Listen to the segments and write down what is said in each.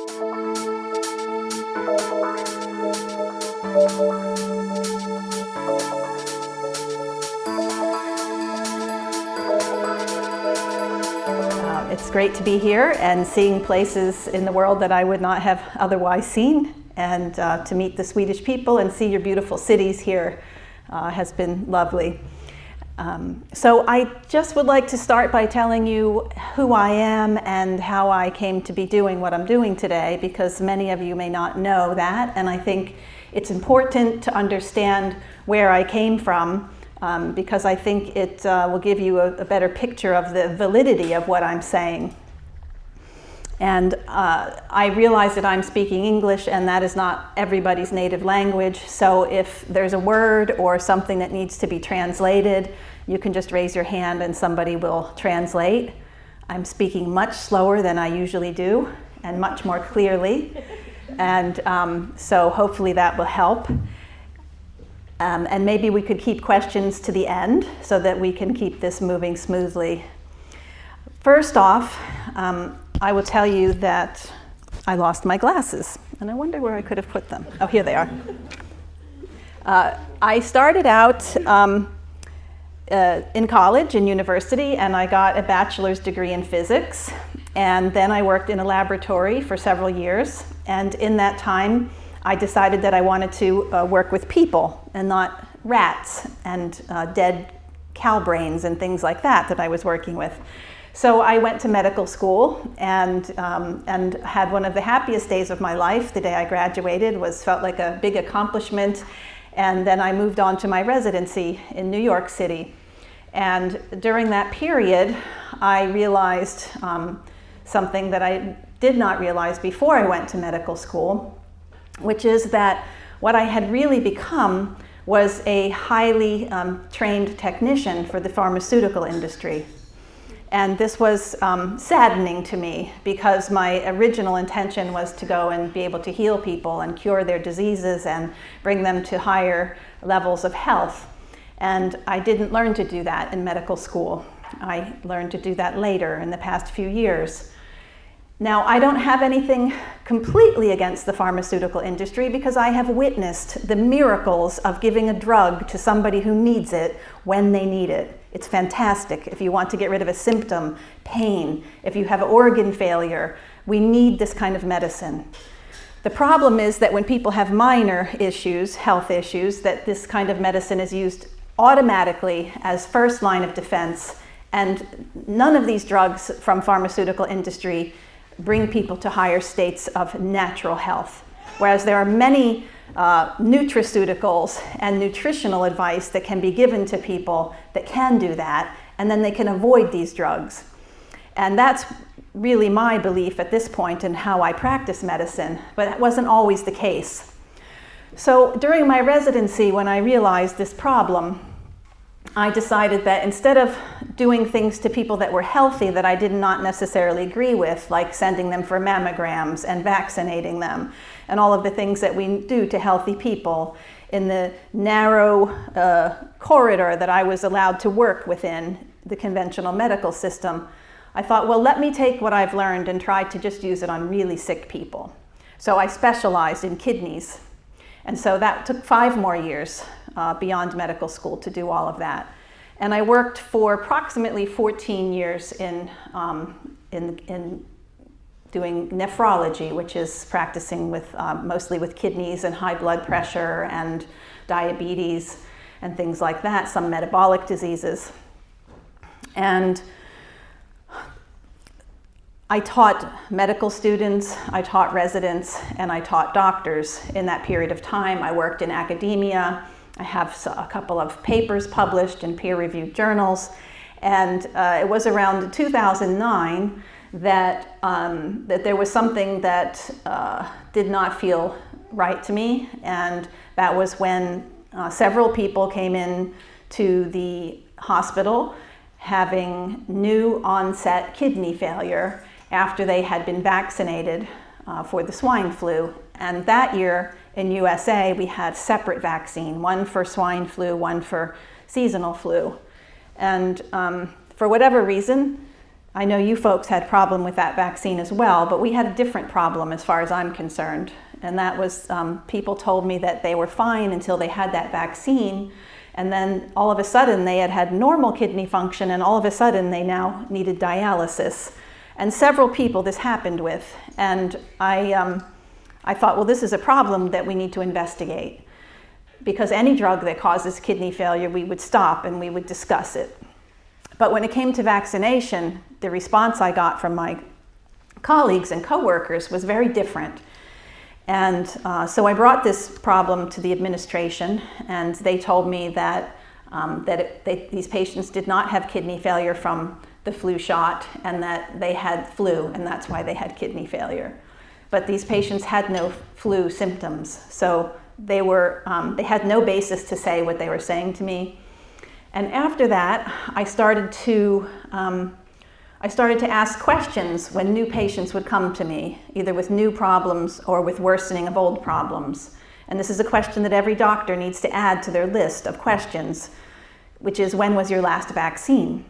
It's great to be here and seeing places in the world that I would not have otherwise seen, and to meet the Swedish people and see your beautiful cities here has been lovely. So I just would like to start by telling you who I am and how I came to be doing what I'm doing today, because many of you may not know that, and I think it's important to understand where I came from, because I think it will give you a better picture of the validity of what I'm saying. And I realize that I'm speaking English, and that is not everybody's native language, so if there's a word or something that needs to be translated, you can just raise your hand and somebody will translate. I'm speaking much slower than I usually do and much more clearly, and so hopefully that will help. And maybe we could keep questions to the end so that we can keep this moving smoothly. First off, I will tell you that I lost my glasses, and I wonder where I could have put them. Oh, here they are. I started out in college, in university, and I got a bachelor's degree in physics, and then I worked in a laboratory for several years, and in that time I decided that I wanted to work with people and not rats and dead cow brains and things like that I was working with. So I went to medical school and had one of the happiest days of my life. The day I graduated felt like a big accomplishment. And then I moved on to my residency in New York City. And during that period, I realized something that I did not realize before I went to medical school, which is that what I had really become was a highly trained technician for the pharmaceutical industry. And this was saddening to me, because my original intention was to go and be able to heal people and cure their diseases and bring them to higher levels of health. And I didn't learn to do that in medical school. I learned to do that later in the past few years. Now, I don't have anything completely against the pharmaceutical industry, because I have witnessed the miracles of giving a drug to somebody who needs it when they need it. It's fantastic. If you want to get rid of a symptom, pain, if you have organ failure, we need this kind of medicine. The problem is that when people have minor issues, health issues, that this kind of medicine is used automatically as first line of defense, and none of these drugs from pharmaceutical industry bring people to higher states of natural health. Whereas there are many nutraceuticals and nutritional advice that can be given to people that can do that, and then they can avoid these drugs. And that's really my belief at this point in how I practice medicine, but that wasn't always the case. So during my residency, when I realized this problem, I decided that instead of doing things to people that were healthy that I did not necessarily agree with, like sending them for mammograms and vaccinating them, and all of the things that we do to healthy people in the narrow corridor that I was allowed to work within the conventional medical system, I thought, well, let me take what I've learned and try to just use it on really sick people. So I specialized in kidneys. And so that took 5 more years beyond medical school to do all of that. And I worked for approximately 14 years in doing nephrology, which is practicing with mostly with kidneys and high blood pressure and diabetes and things like that, some metabolic diseases. And I taught medical students, I taught residents, and I taught doctors in that period of time. I worked in academia. I have a couple of papers published in peer-reviewed journals. And it was around 2009 that there was something that did not feel right to me. And that was when several people came in to the hospital having new onset kidney failure after they had been vaccinated for the swine flu. And that year in USA, we had separate vaccine, one for swine flu, one for seasonal flu. And for whatever reason, I know you folks had problem with that vaccine as well, but we had a different problem as far as I'm concerned. And that was people told me that they were fine until they had that vaccine. And then all of a sudden they had normal kidney function, and all of a sudden they now needed dialysis. And several people this happened with. And I thought, well, this is a problem that we need to investigate. Because any drug that causes kidney failure, we would stop and we would discuss it. But when it came to vaccination, the response I got from my colleagues and coworkers was very different. And so I brought this problem to the administration, and they told me that, these patients did not have kidney failure from the flu shot, and that they had flu, and that's why they had kidney failure. But these patients had no flu symptoms, so they had no basis to say what they were saying to me. And after that, I started to ask questions when new patients would come to me, either with new problems or with worsening of old problems. And this is a question that every doctor needs to add to their list of questions, which is, when was your last vaccine?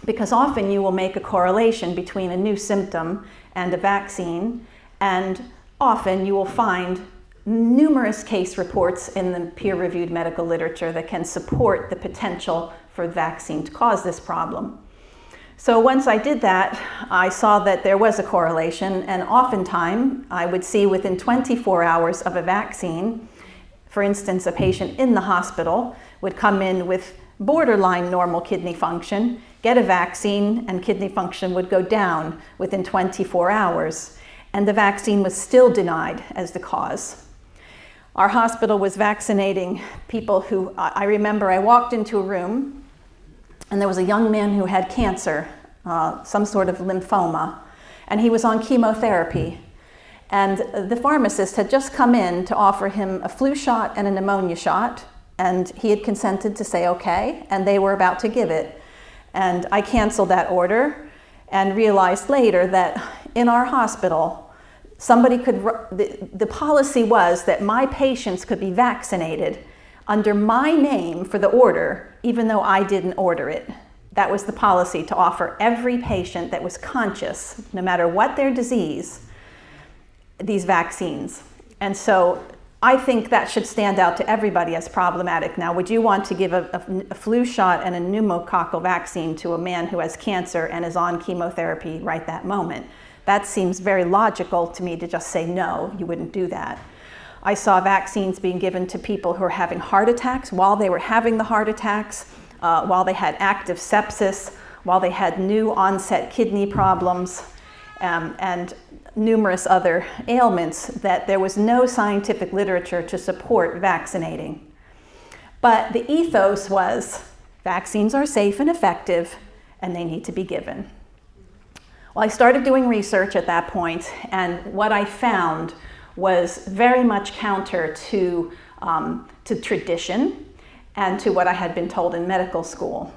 Because often you will make a correlation between a new symptom and a vaccine, and often you will find numerous case reports in the peer-reviewed medical literature that can support the potential for the vaccine to cause this problem. So once I did that, I saw that there was a correlation, and oftentimes I would see within 24 hours of a vaccine, for instance, a patient in the hospital would come in with borderline normal kidney function, get a vaccine, and kidney function would go down within 24 hours, and the vaccine was still denied as the cause. Our hospital was vaccinating people who, I remember I walked into a room and there was a young man who had cancer, some sort of lymphoma, and he was on chemotherapy. And the pharmacist had just come in to offer him a flu shot and a pneumonia shot, and he had consented to say okay, and they were about to give it. And I canceled that order and realized later that in our hospital, the policy was that my patients could be vaccinated under my name for the order, even though I didn't order it. That was the policy, to offer every patient that was conscious, no matter what their disease, these vaccines. And so I think that should stand out to everybody as problematic. Now, would you want to give a flu shot and a pneumococcal vaccine to a man who has cancer and is on chemotherapy right that moment? That seems very logical to me to just say, no, you wouldn't do that. I saw vaccines being given to people who were having heart attacks while they were having the heart attacks, while they had active sepsis, while they had new onset kidney problems, and numerous other ailments that there was no scientific literature to support vaccinating. But the ethos was, vaccines are safe and effective, and they need to be given. Well, I started doing research at that point, and what I found was very much counter to tradition and to what I had been told in medical school.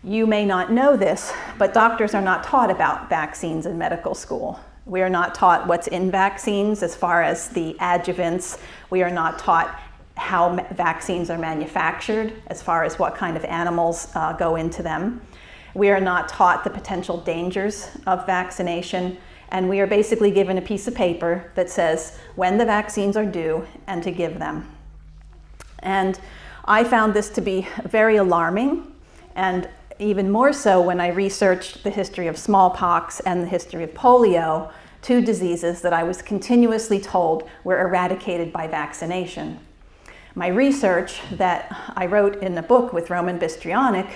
You may not know this, but doctors are not taught about vaccines in medical school. We are not taught what's in vaccines as far as the adjuvants. We are not taught how vaccines are manufactured as far as what kind of animals go into them. We are not taught the potential dangers of vaccination, and we are basically given a piece of paper that says when the vaccines are due and to give them. And I found this to be very alarming, and even more so when I researched the history of smallpox and the history of polio, two diseases that I was continuously told were eradicated by vaccination. My research that I wrote in a book with Roman Bystrionic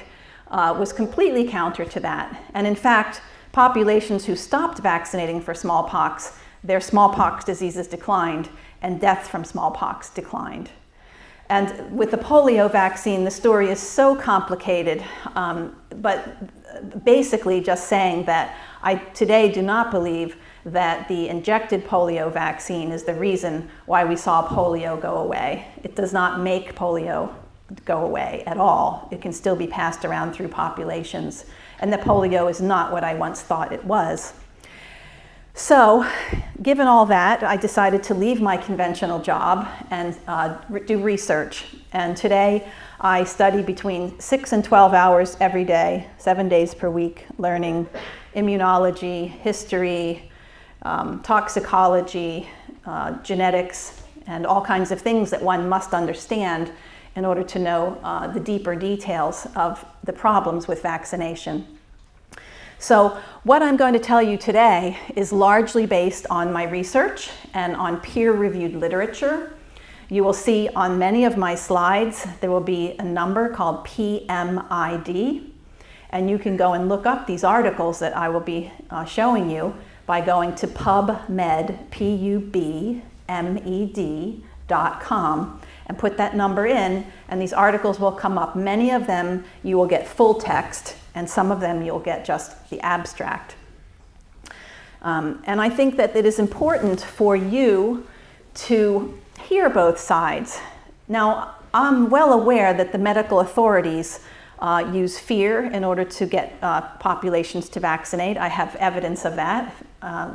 was completely counter to that. And in fact, populations who stopped vaccinating for smallpox, their smallpox diseases declined and death from smallpox declined. And with the polio vaccine, the story is so complicated, but basically just saying that I today do not believe that the injected polio vaccine is the reason why we saw polio go away. It does not make polio go away at all. It can still be passed around through populations, and the polio is not what I once thought it was. So given all that, I decided to leave my conventional job and do research. And today I study between 6 and 12 hours every day, 7 days per week, learning immunology, history, toxicology, genetics, and all kinds of things that one must understand in order to know the deeper details of the problems with vaccination. So what I'm going to tell you today is largely based on my research and on peer-reviewed literature. You will see on many of my slides there will be a number called PMID, and you can go and look up these articles that I will be showing you by going to PubMed, PubMed.com, and put that number in, and these articles will come up. Many of them you will get full text, and some of them you'll get just the abstract. And I think that it is important for you to hear both sides. Now, I'm well aware that the medical authorities use fear in order to get populations to vaccinate. I have evidence of that,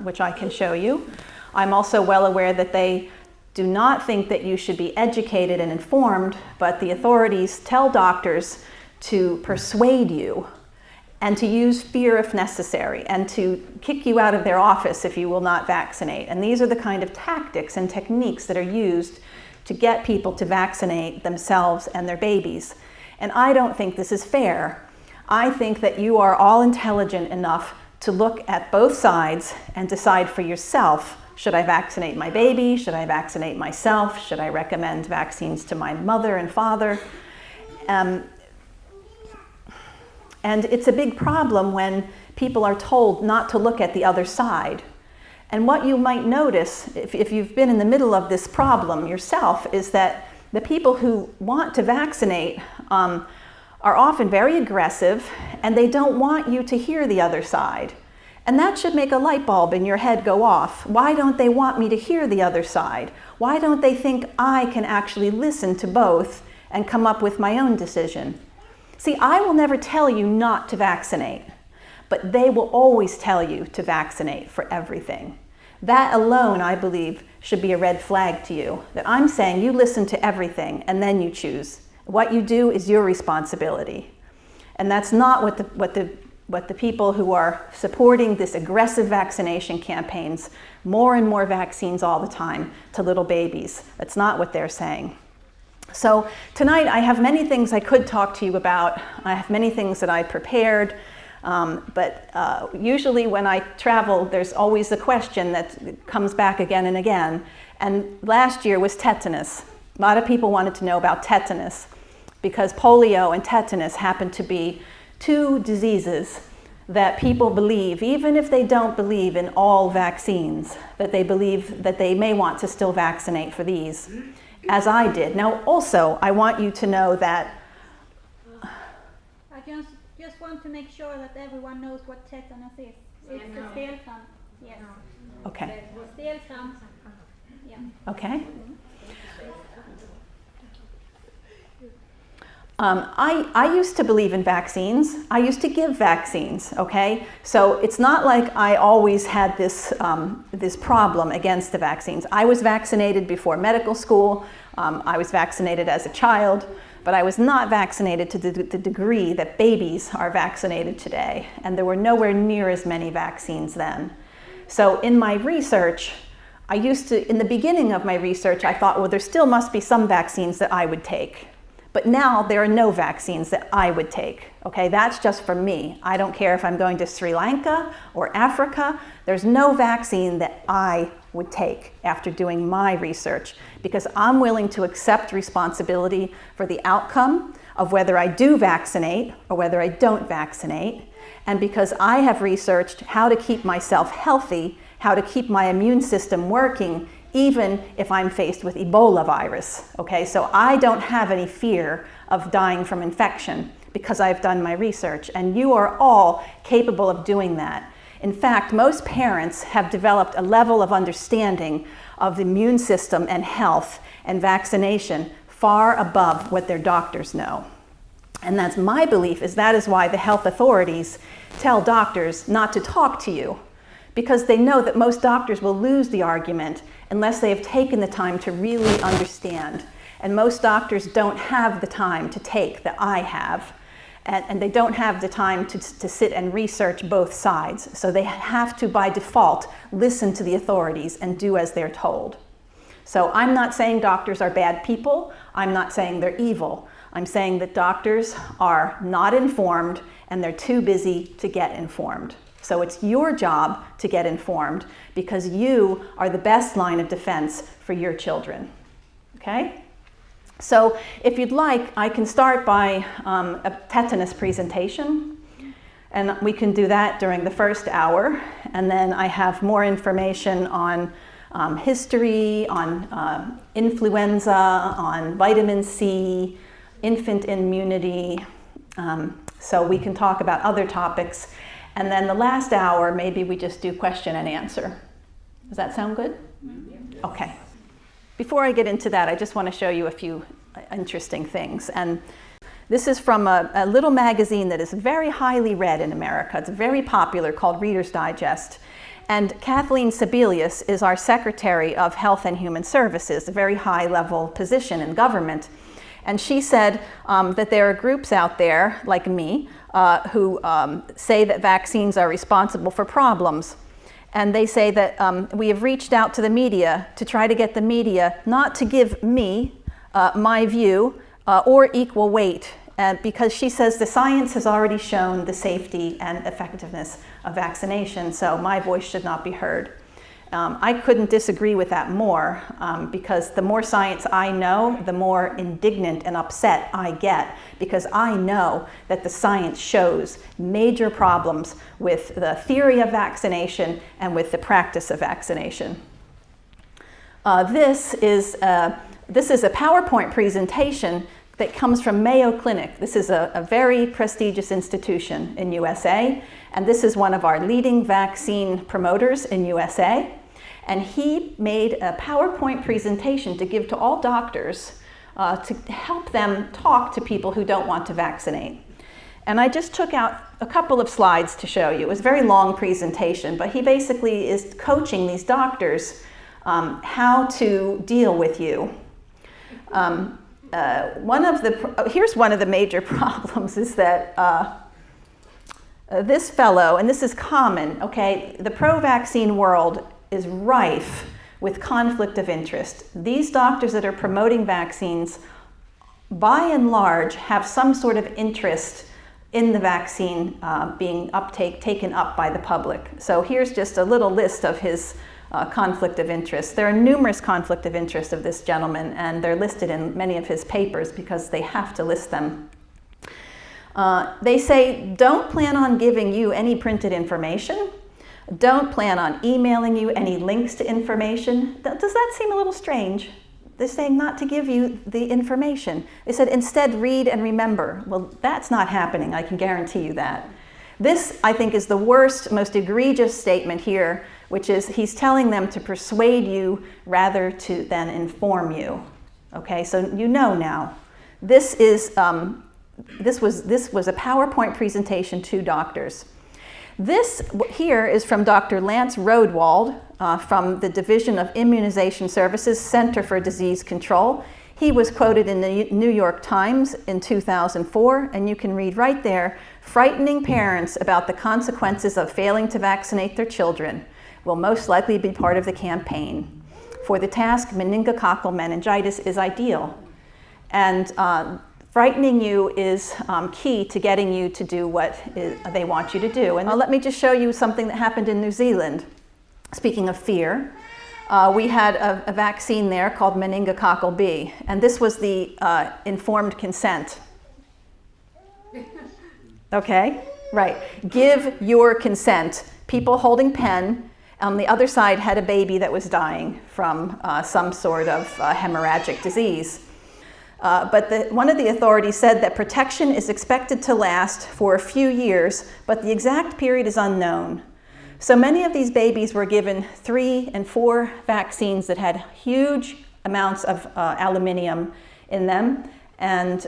which I can show you. I'm also well aware that they do not think that you should be educated and informed, but the authorities tell doctors to persuade you and to use fear if necessary, and to kick you out of their office if you will not vaccinate. And these are the kind of tactics and techniques that are used to get people to vaccinate themselves and their babies. And I don't think this is fair. I think that you are all intelligent enough to look at both sides and decide for yourself, should I vaccinate my baby? Should I vaccinate myself? Should I recommend vaccines to my mother and father? And it's a big problem when people are told not to look at the other side. And what you might notice, if you've been in the middle of this problem yourself, is that the people who want to vaccinate are often very aggressive, and they don't want you to hear the other side. And that should make a light bulb in your head go off. Why don't they want me to hear the other side? Why don't they think I can actually listen to both and come up with my own decision? See, I will never tell you not to vaccinate, but they will always tell you to vaccinate for everything. That alone, I believe, should be a red flag to you, that I'm saying you listen to everything and then you choose. What you do is your responsibility. And that's not what the people who are supporting this aggressive vaccination campaigns, more and more vaccines all the time to little babies. That's not what they're saying. So tonight I have many things I could talk to you about. I have many things that I prepared, but usually when I travel, there's always a question that comes back again and again. And last year was tetanus. A lot of people wanted to know about tetanus because polio and tetanus happen to be two diseases that people believe, even if they don't believe in all vaccines, that they believe that they may want to still vaccinate for these, as I did. Now, also, I want you to know that... I just want to make sure that everyone knows what tetanus is. It's the stelkramp. Yes. Okay. The stelkramp. Yeah. Okay. I used to believe in vaccines. I used to give vaccines, okay? So it's not like I always had this problem against the vaccines. I was vaccinated before medical school. I was vaccinated as a child, but I was not vaccinated to the degree that babies are vaccinated today. And there were nowhere near as many vaccines then. So in my research, in the beginning of my research, I thought, well, there still must be some vaccines that I would take. But now there are no vaccines that I would take, okay? That's just for me. I don't care if I'm going to Sri Lanka or Africa. There's no vaccine that I would take after doing my research because I'm willing to accept responsibility for the outcome of whether I do vaccinate or whether I don't vaccinate, and because I have researched how to keep myself healthy, how to keep my immune system working, even if I'm faced with Ebola virus, okay? So I don't have any fear of dying from infection because I've done my research, and you are all capable of doing that. In fact, most parents have developed a level of understanding of the immune system and health and vaccination far above what their doctors know. And that's my belief, that is why the health authorities tell doctors not to talk to you, because they know that most doctors will lose the argument unless they have taken the time to really understand. And most doctors don't have the time to take that I have, and they don't have the time to sit and research both sides. So they have to, by default, listen to the authorities and do as they're told. So I'm not saying doctors are bad people. I'm not saying they're evil. I'm saying that doctors are not informed and they're too busy to get informed. So it's your job to get informed because you are the best line of defense for your children. Okay? So if you'd like, I can start by a tetanus presentation, and we can do that during the first hour, and then I have more information on history, on influenza, on vitamin C, infant immunity, so we can talk about other topics, and then the last hour, maybe we just do question and answer. Does that sound good? Okay. Before I get into that, I just want to show you a few interesting things. And this is from a little magazine that is very highly read in America. It's very popular, called Reader's Digest. And Kathleen Sebelius is our Secretary of Health and Human Services, a very high-level position in government. And she said that there are groups out there, like me, who say that vaccines are responsible for problems. And they say that we have reached out to the media to try to get the media not to give me my view or equal weight, because she says the science has already shown the safety and effectiveness of vaccination, so my voice should not be heard. I couldn't disagree with that more, because the more science I know, the more indignant and upset I get, because I know that the science shows major problems with the theory of vaccination and with the practice of vaccination. This is a PowerPoint presentation that comes from Mayo Clinic. This is a very prestigious institution in USA, and this is one of our leading vaccine promoters in USA. And he made a PowerPoint presentation to give to all doctors to help them talk to people who don't want to vaccinate. And I just took out a couple of slides to show you. It was a very long presentation, but he basically is coaching these doctors how to deal with you. Here's one of the major problems is that this fellow, and this is common, okay, the pro-vaccine world is rife with conflict of interest. These doctors that are promoting vaccines, by and large, have some sort of interest in the vaccine being taken up by the public. So here's just a little list of his conflict of interest. There are numerous conflict of interest of this gentleman, and they're listed in many of his papers because they have to list them. They say, don't plan on giving you any printed information. Don't plan on emailing you any links to information. Does that seem a little strange? They're saying not to give you the information. They said, instead, read and remember. Well, that's not happening, I can guarantee you that. This, I think, is the worst, most egregious statement here, which is he's telling them to persuade you rather than inform you. Okay, so you know now. This was a PowerPoint presentation to doctors. This here is from Dr. Lance Rodewald from the Division of Immunization Services, Center for Disease Control. He was quoted in the New York Times in 2004, and you can read right there, frightening parents about the consequences of failing to vaccinate their children will most likely be part of the campaign. For the task, meningococcal meningitis is ideal. And frightening you is key to getting you to do what they want you to do. And let me just show you something that happened in New Zealand. Speaking of fear, we had a vaccine there called meningococcal B, and this was the informed consent. Okay, right. Give your consent. People holding pen. On the other side had a baby that was dying from some sort of hemorrhagic disease. But one of the authorities said that protection is expected to last for a few years, but the exact period is unknown. So many of these babies were given 3 and 4 vaccines that had huge amounts of aluminium in them. And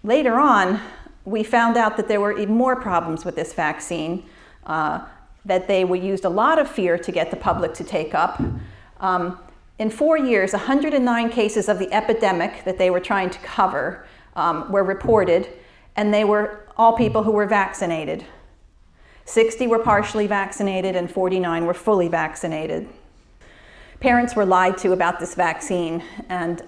later on, we found out that there were even more problems with this vaccine. that they used a lot of fear to get the public to take up. In 4 years, 109 cases of the epidemic that they were trying to cover were reported, and they were all people who were vaccinated. 60 were partially vaccinated and 49 were fully vaccinated. Parents were lied to about this vaccine, and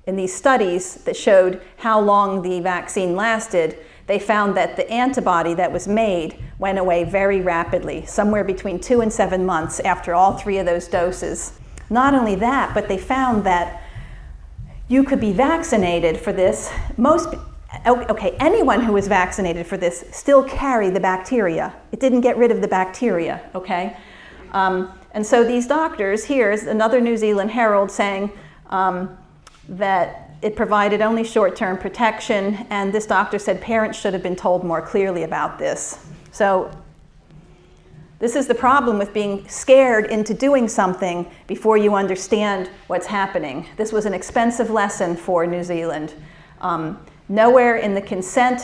in these studies that showed how long the vaccine lasted, they found that the antibody that was made went away very rapidly, somewhere between 2 and 7 months after all 3 of those doses. Not only that, but they found that you could be vaccinated for this. Anyone who was vaccinated for this still carried the bacteria. It didn't get rid of the bacteria, okay? And so these doctors, here's another New Zealand Herald saying that it provided only short-term protection, and this doctor said parents should have been told more clearly about this. So this is the problem with being scared into doing something before you understand what's happening. This was an expensive lesson for New Zealand. Nowhere in the consent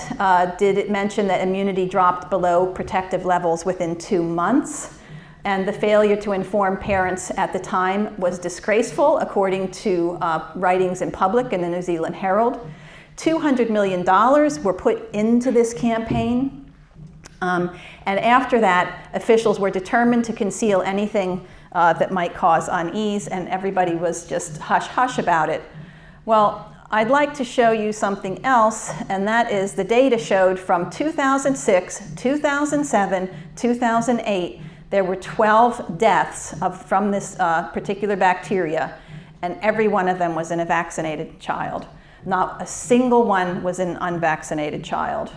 did it mention that immunity dropped below protective levels within 2 months. And the failure to inform parents at the time was disgraceful, according to writings in public in the New Zealand Herald. $200 million were put into this campaign. And after that, officials were determined to conceal anything that might cause unease, and everybody was just hush-hush about it. Well, I'd like to show you something else, and that is the data showed from 2006, 2007, 2008, there were 12 deaths from this particular bacteria, and every one of them was in a vaccinated child. Not a single one was in an unvaccinated child.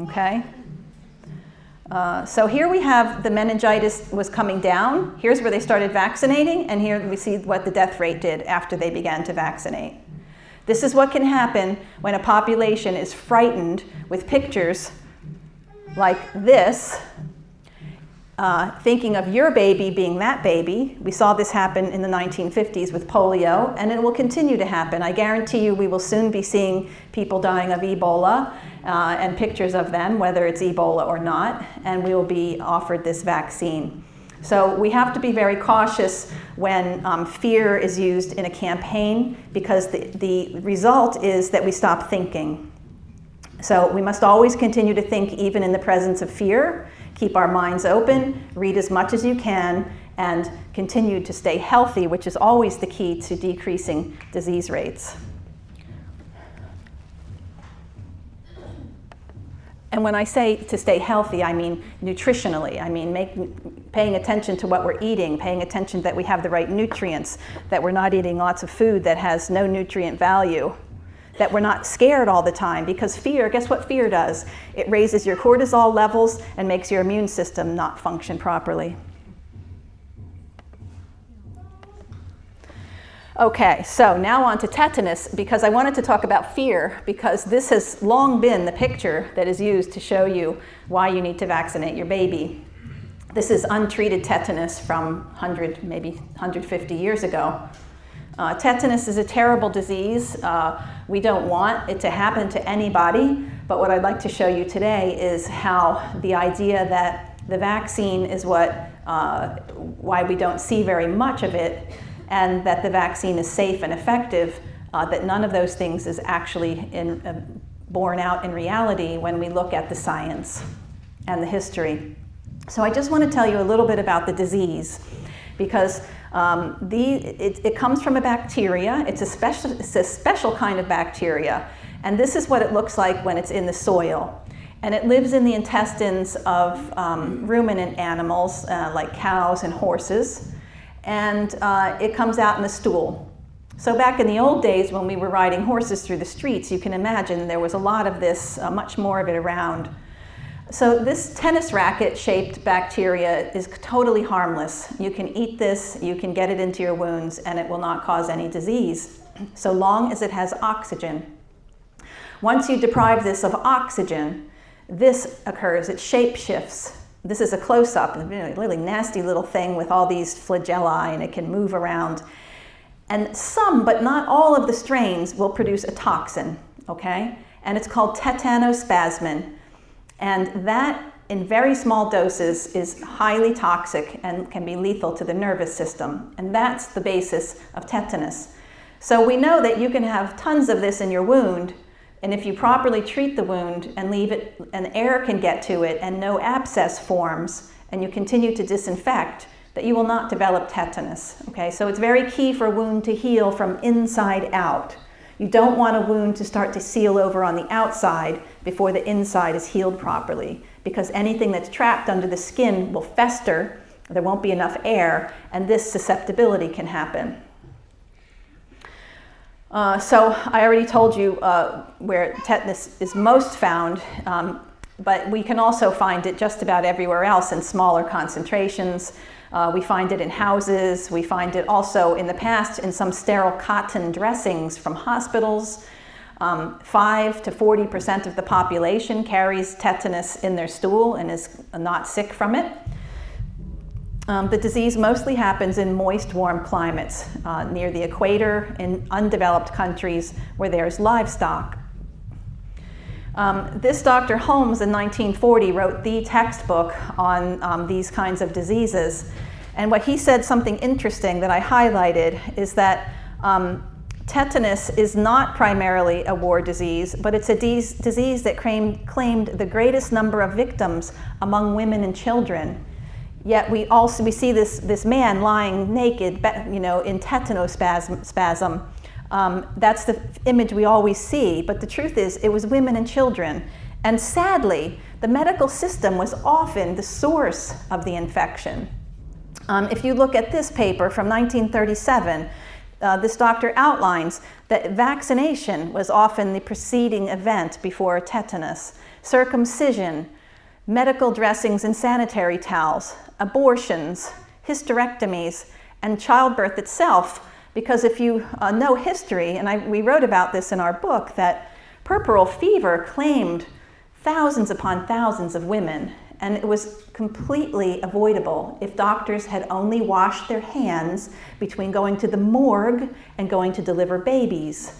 Okay? So here we have the meningitis was coming down. Here's where they started vaccinating, and here we see what the death rate did after they began to vaccinate. This is what can happen when a population is frightened with pictures like this, thinking of your baby being that baby. We saw this happen in the 1950s with polio, and it will continue to happen. I guarantee you we will soon be seeing people dying of Ebola and pictures of them, whether it's Ebola or not, and we will be offered this vaccine. So we have to be very cautious when fear is used in a campaign, because the result is that we stop thinking. So we must always continue to think even in the presence of fear. Keep our minds open, read as much as you can, and continue to stay healthy, which is always the key to decreasing disease rates. And when I say to stay healthy, I mean nutritionally. I mean paying attention to what we're eating, paying attention that we have the right nutrients, that we're not eating lots of food that has no nutrient value, that we're not scared all the time, because fear, guess what fear does? It raises your cortisol levels and makes your immune system not function properly. Okay, so now on to tetanus, because I wanted to talk about fear, because this has long been the picture that is used to show you why you need to vaccinate your baby. This is untreated tetanus from 100, maybe 150 years ago. Tetanus is a terrible disease. We don't want it to happen to anybody, but what I'd like to show you today is how the idea that the vaccine is why we don't see very much of it, and that the vaccine is safe and effective, that none of those things is actually borne out in reality when we look at the science and the history. So I just want to tell you a little bit about the disease, because it comes from a bacteria. It's a special kind of bacteria, and this is what it looks like when it's in the soil. And it lives in the intestines of ruminant animals like cows and horses, and it comes out in the stool. So back in the old days when we were riding horses through the streets, you can imagine there was a lot of this, much more of it around. So this tennis racket-shaped bacteria is totally harmless. You can eat this, you can get it into your wounds, and it will not cause any disease, so long as it has oxygen. Once you deprive this of oxygen, this occurs, it shape shifts. This is a close-up, a really nasty little thing with all these flagella, and it can move around. And some, but not all of the strains will produce a toxin, okay? And it's called tetanospasmin. And that, in very small doses, is highly toxic and can be lethal to the nervous system. And that's the basis of tetanus. So we know that you can have tons of this in your wound, and if you properly treat the wound and leave it, and air can get to it and no abscess forms, and you continue to disinfect, that you will not develop tetanus. Okay, so it's very key for a wound to heal from inside out. You don't want a wound to start to seal over on the outside before the inside is healed properly, because anything that's trapped under the skin will fester, there won't be enough air, and this susceptibility can happen. So I already told you where tetanus is most found, but we can also find it just about everywhere else in smaller concentrations. We find it in houses. We find it also in the past in some sterile cotton dressings from hospitals. 5 to 40% of the population carries tetanus in their stool and is not sick from it. The disease mostly happens in moist, warm climates near the equator, in undeveloped countries where there's livestock. This Dr. Holmes in 1940 wrote the textbook on these kinds of diseases. And what he said, something interesting that I highlighted, is that tetanus is not primarily a war disease, but it's a disease that claimed the greatest number of victims among women and children. Yet we see this man lying naked, in tetanospasm. That's the image we always see, but the truth is it was women and children. And sadly, the medical system was often the source of the infection. If you look at this paper from 1937, this doctor outlines that vaccination was often the preceding event before tetanus. Circumcision, medical dressings and sanitary towels, abortions, hysterectomies, and childbirth itself. Because if you know history, and we wrote about this in our book, that puerperal fever claimed thousands upon thousands of women, and it was completely avoidable if doctors had only washed their hands between going to the morgue and going to deliver babies.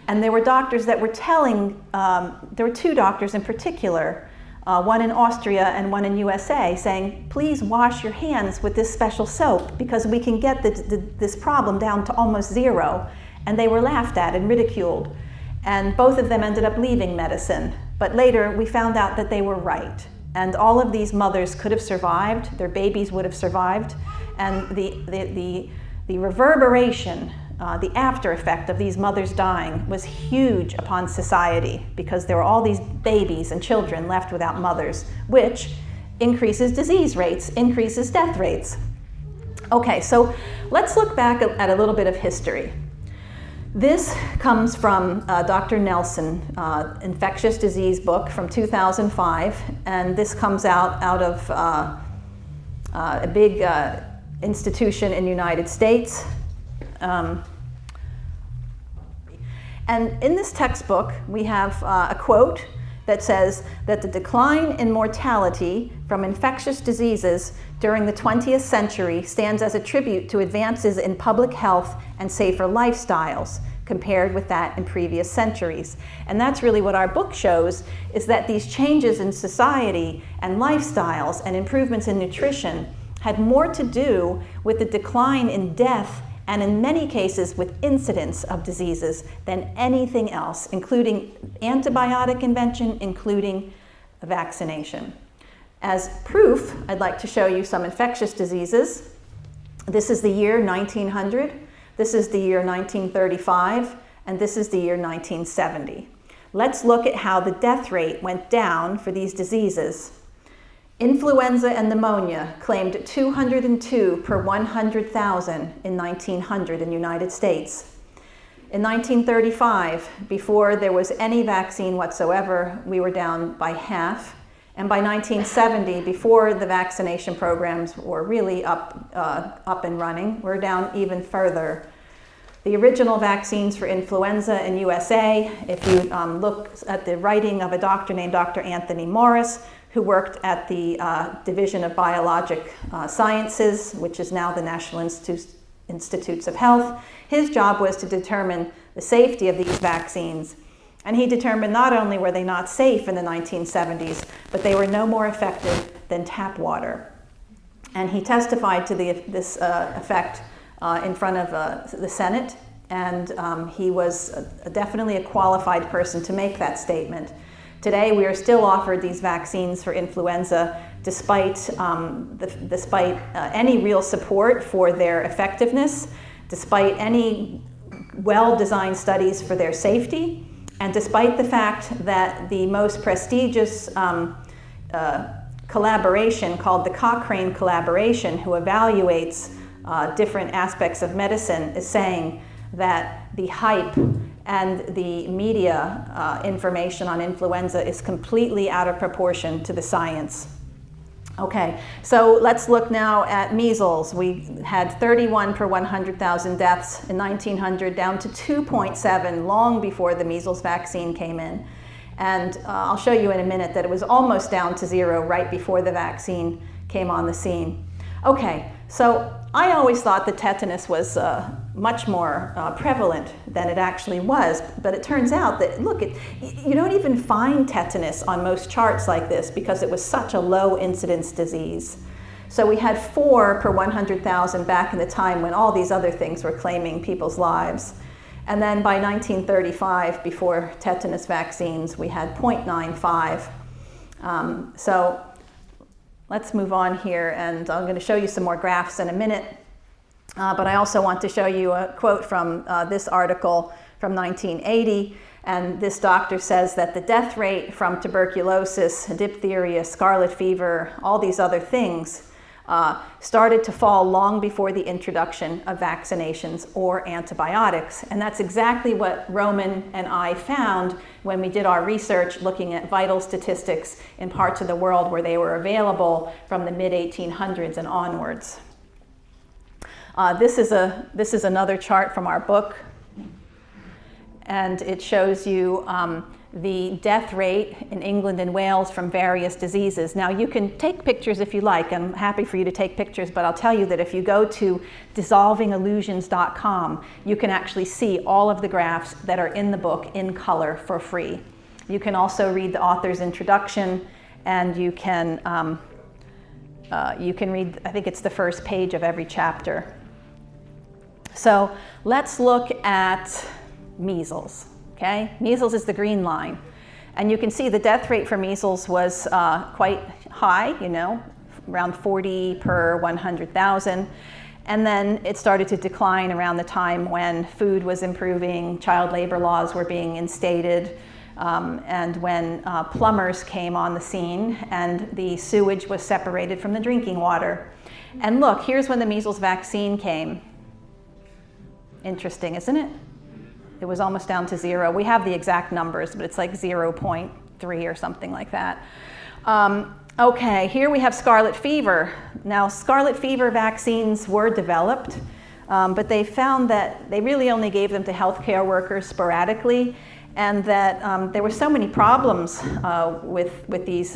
And there were doctors that were telling, there were 2 doctors in particular, one in Austria and one in USA, saying, please wash your hands with this special soap because we can get this problem down to almost 0. And they were laughed at and ridiculed. And both of them ended up leaving medicine. But later we found out that they were right. And all of these mothers could have survived, their babies would have survived, and the reverberation, the after effect of these mothers dying was huge upon society, because there were all these babies and children left without mothers, which increases disease rates, increases death rates. Okay, so let's look back at a little bit of history. This comes from Dr. Nelson, infectious disease book from 2005, and this comes out of a big institution in the United States. And in this textbook, we have a quote that says that the decline in mortality from infectious diseases during the 20th century stands as a tribute to advances in public health and safer lifestyles compared with that in previous centuries. And that's really what our book shows, is that these changes in society and lifestyles and improvements in nutrition had more to do with the decline in death and in many cases with incidence of diseases than anything else, including antibiotic invention, including vaccination. As proof, I'd like to show you some infectious diseases. This is the year 1900, this is the year 1935, and this is the year 1970. Let's look at how the death rate went down for these diseases. Influenza and pneumonia claimed 202 per 100,000 in 1900 in the United States. In 1935, before there was any vaccine whatsoever, we were down by half. And by 1970, before the vaccination programs were really up and running, we're down even further. The original vaccines for influenza in USA, if you look at the writing of a doctor named Dr. Anthony Morris, who worked at the Division of Biologic Sciences, which is now the National Institutes of Health. His job was to determine the safety of these vaccines. And he determined not only were they not safe in the 1970s, but they were no more effective than tap water. And he testified to this effect in front of the Senate, and he was definitely a qualified person to make that statement. Today, we are still offered these vaccines for influenza despite any real support for their effectiveness, despite any well-designed studies for their safety, and despite the fact that the most prestigious collaboration called the Cochrane Collaboration, who evaluates different aspects of medicine, is saying that the hype and the media information on influenza is completely out of proportion to the science. Okay, so let's look now at measles. We had 31 per 100,000 deaths in 1900, down to 2.7 long before the measles vaccine came in. And I'll show you in a minute that it was almost down to 0 right before the vaccine came on the scene. Okay, so I always thought that tetanus was much more prevalent than it actually was, but it turns out that, look, you don't even find tetanus on most charts like this because it was such a low incidence disease. So we had 4 per 100,000 back in the time when all these other things were claiming people's lives. And then by 1935, before tetanus vaccines, we had 0.95. So let's move on here, and I'm going to show you some more graphs in a minute. But I also want to show you a quote from this article from 1980. And this doctor says that the death rate from tuberculosis, diphtheria, scarlet fever, all these other things started to fall long before the introduction of vaccinations or antibiotics. And that's exactly what Roman and I found when we did our research looking at vital statistics in parts of the world where they were available from the mid-1800s and onwards. This is another chart from our book, and it shows you the death rate in England and Wales from various diseases. Now, you can take pictures if you like. I'm happy for you to take pictures, but I'll tell you that if you go to dissolvingallusions.com, you can actually see all of the graphs that are in the book in color for free. You can also read the author's introduction, and you can read, I think it's the first page of every chapter. So let's look at measles. Okay, measles is the green line, and you can see the death rate for measles was quite high, you know, around 40 per 100,000, and then it started to decline around the time when food was improving, child labor laws were being instated, and when plumbers came on the scene and the sewage was separated from the drinking water. And look, here's when the measles vaccine came. Interesting, isn't it? It was almost down to 0. We have the exact numbers, but it's like 0.3 or something like that. Okay, here we have scarlet fever. Now, scarlet fever vaccines were developed, but they found that they really only gave them to healthcare workers sporadically, and that there were so many problems with these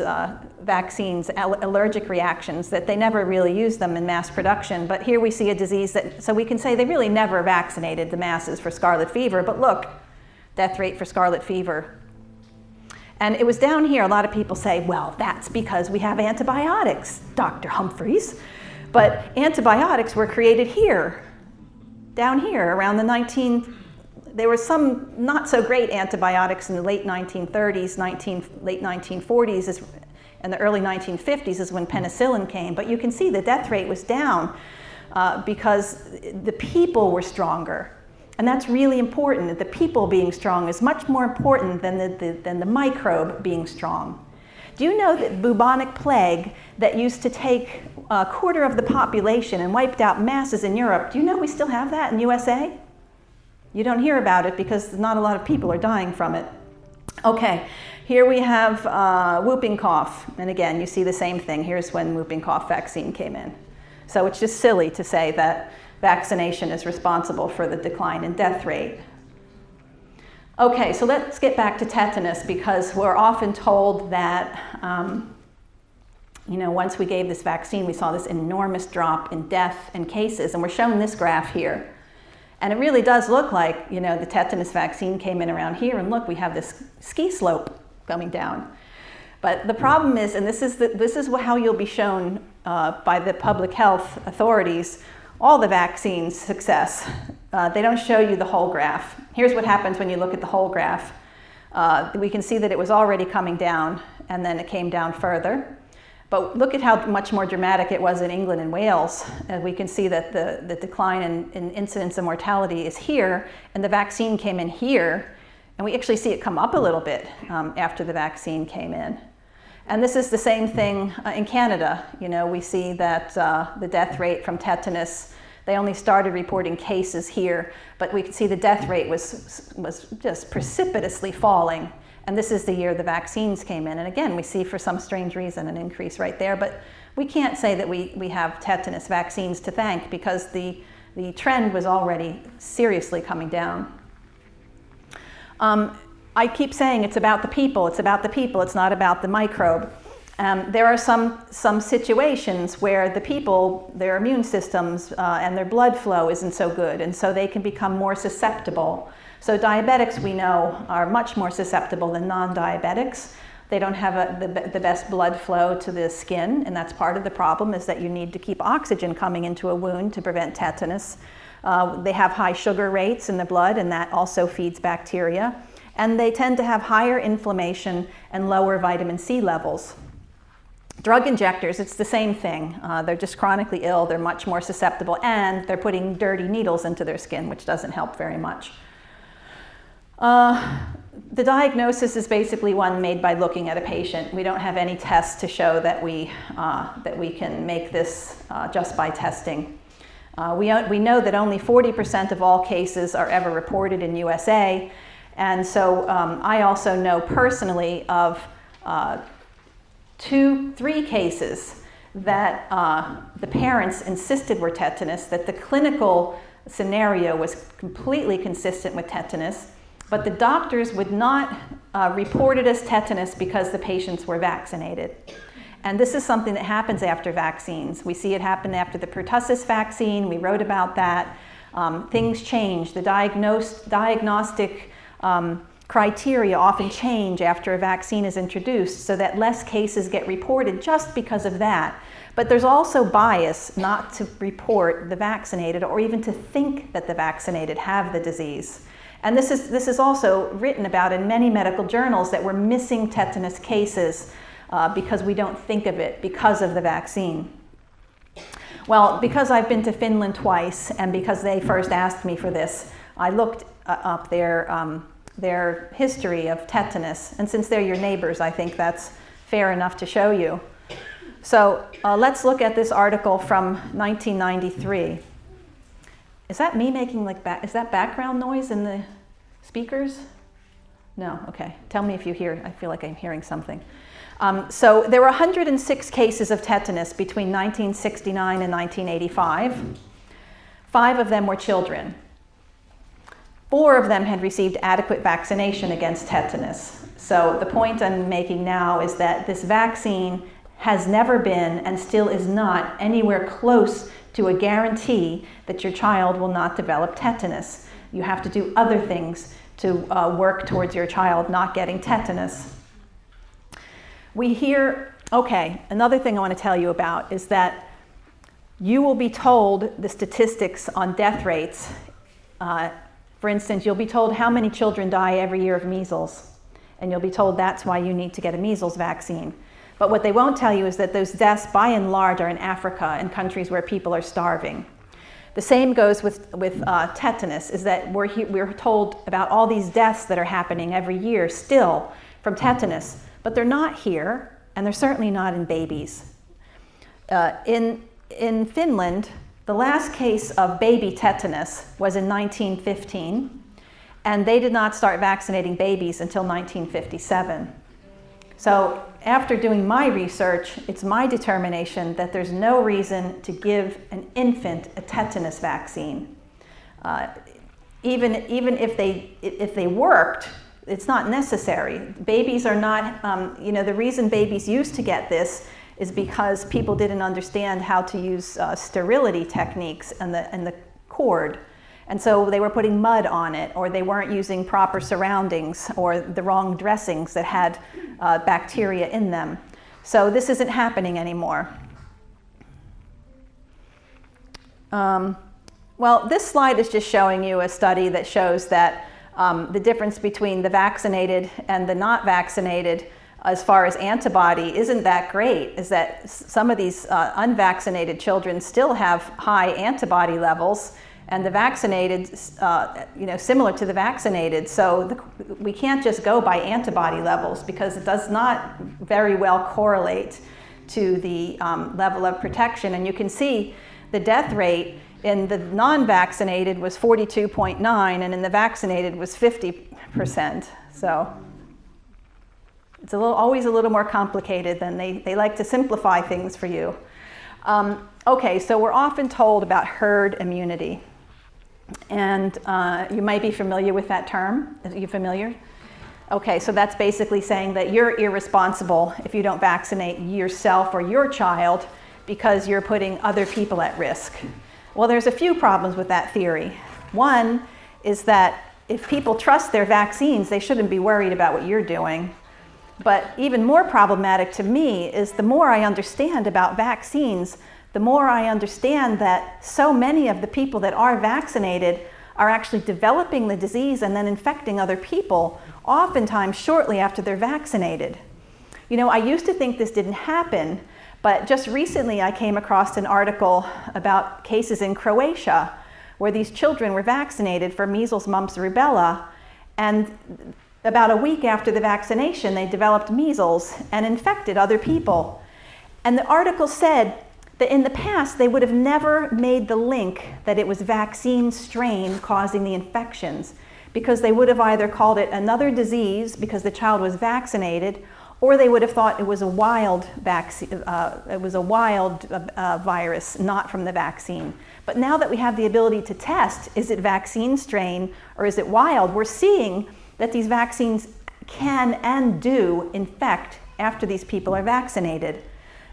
vaccines, allergic reactions, that they never really used them in mass production. But here we see a disease that, so we can say they really never vaccinated the masses for scarlet fever, but look, death rate for scarlet fever. And it was down here. A lot of people say, well, that's because we have antibiotics, Dr. Humphries. But antibiotics were created here, down here, around the there were some not so great antibiotics in the late 1930s, late 1940s, and the early 1950s is when penicillin came. But you can see the death rate was down because the people were stronger. And that's really important. The people being strong is much more important than the microbe being strong. Do you know that bubonic plague that used to take a quarter of the population and wiped out masses in Europe, do you know we still have that in USA? You don't hear about it because not a lot of people are dying from it. Okay, here we have whooping cough. And again, you see the same thing. Here's when whooping cough vaccine came in. So it's just silly to say that vaccination is responsible for the decline in death rate. Okay, so let's get back to tetanus, because we're often told that once we gave this vaccine, we saw this enormous drop in death and cases, and we're shown this graph here. And it really does look like, you know, the tetanus vaccine came in around here, and look, we have this ski slope coming down. But the problem is, and this is how you'll be shown by the public health authorities, all the vaccines' success. They don't show you the whole graph. Here's what happens when you look at the whole graph. We can see that it was already coming down, and then it came down further. But look at how much more dramatic it was in England and Wales. We can see that the decline in incidence and mortality is here, and the vaccine came in here, and we actually see it come up a little bit after the vaccine came in. And this is the same thing in Canada. You know, we see that the death rate from tetanus, they only started reporting cases here, but we can see the death rate was just precipitously falling. And this is the year the vaccines came in. And again, we see for some strange reason an increase right there, but we can't say that we have tetanus vaccines to thank, because the trend was already seriously coming down. I keep saying it's about the people, it's about the people, it's not about the microbe. There are some situations where the people, their immune systems and their blood flow isn't so good, and so they can become more susceptible. So diabetics, we know, are much more susceptible than non-diabetics. They don't have the best blood flow to the skin, and that's part of the problem, is that you need to keep oxygen coming into a wound to prevent tetanus. They have high sugar rates in the blood, and that also feeds bacteria. And they tend to have higher inflammation and lower vitamin C levels. Drug injectors, it's the same thing. They're just chronically ill, they're much more susceptible, and they're putting dirty needles into their skin, which doesn't help very much. The diagnosis is basically one made by looking at a patient. We don't have any tests to show that we can make this just by testing. We know that only 40% of all cases are ever reported in USA, and so I also know personally of 2-3 cases that the parents insisted were tetanus, that the clinical scenario was completely consistent with tetanus, but the doctors would not report it as tetanus because the patients were vaccinated. And this is something that happens after vaccines. We see it happen after the pertussis vaccine. We wrote about that. Things change. The diagnostic criteria often change after a vaccine is introduced, so that less cases get reported just because of that. But there's also bias not to report the vaccinated, or even to think that the vaccinated have the disease. And this is also written about in many medical journals, that we're missing tetanus cases because we don't think of it because of the vaccine. Well, because I've been to Finland twice, and because they first asked me for this, I looked up their history of tetanus. And since they're your neighbors, I think that's fair enough to show you. So let's look at this article from 1993. Is that me making is that background noise in the speakers? No, okay. Tell me if you hear, I feel like I'm hearing something. So there were 106 cases of tetanus between 1969 and 1985. 5 of them were children. 4 of them had received adequate vaccination against tetanus. So the point I'm making now is that this vaccine has never been, and still is not, anywhere close to a guarantee that your child will not develop tetanus. You have to do other things to work towards your child not getting tetanus. We hear, okay, another thing I want to tell you about is that you will be told the statistics on death rates. For instance, you'll be told how many children die every year of measles, and you'll be told that's why you need to get a measles vaccine. But what they won't tell you is that those deaths, by and large, are in Africa and countries where people are starving. The same goes with tetanus, is that we're told about all these deaths that are happening every year still from tetanus, but they're not here, and they're certainly not in babies. In Finland, the last case of baby tetanus was in 1915, and they did not start vaccinating babies until 1957. So after doing my research, it's my determination that there's no reason to give an infant a tetanus vaccine. Even if they worked, it's not necessary. Babies are not, the reason babies used to get this is because people didn't understand how to use sterility techniques and the cord. And so they were putting mud on it, or they weren't using proper surroundings, or the wrong dressings that had bacteria in them. So this isn't happening anymore. Well, this slide is just showing you a study that shows that the difference between the vaccinated and the not vaccinated as far as antibody isn't that great, is that some of these unvaccinated children still have high antibody levels, and the vaccinated, similar to the vaccinated. So we can't just go by antibody levels, because it does not very well correlate to the level of protection. And you can see the death rate in the non-vaccinated was 42.9, and in the vaccinated was 50%. So it's always a little more complicated than they like to simplify things for you. Okay, so we're often told about herd immunity. And you might be familiar with that term. Are you familiar? Okay, so that's basically saying that you're irresponsible if you don't vaccinate yourself or your child because you're putting other people at risk. Well, there's a few problems with that theory. One is that if people trust their vaccines, they shouldn't be worried about what you're doing. But even more problematic to me is the more I understand about vaccines, the more I understand that so many of the people that are vaccinated are actually developing the disease and then infecting other people, oftentimes shortly after they're vaccinated. You know, I used to think this didn't happen, but just recently I came across an article about cases in Croatia where these children were vaccinated for measles, mumps, rubella, and about a week after the vaccination they developed measles and infected other people. And the article said that in the past they would have never made the link that it was vaccine strain causing the infections, because they would have either called it another disease because the child was vaccinated, or they would have thought it was a wild vaccine, virus, not from the vaccine. But now that we have the ability to test, is it vaccine strain or is it wild, we're seeing that these vaccines can and do infect after these people are vaccinated.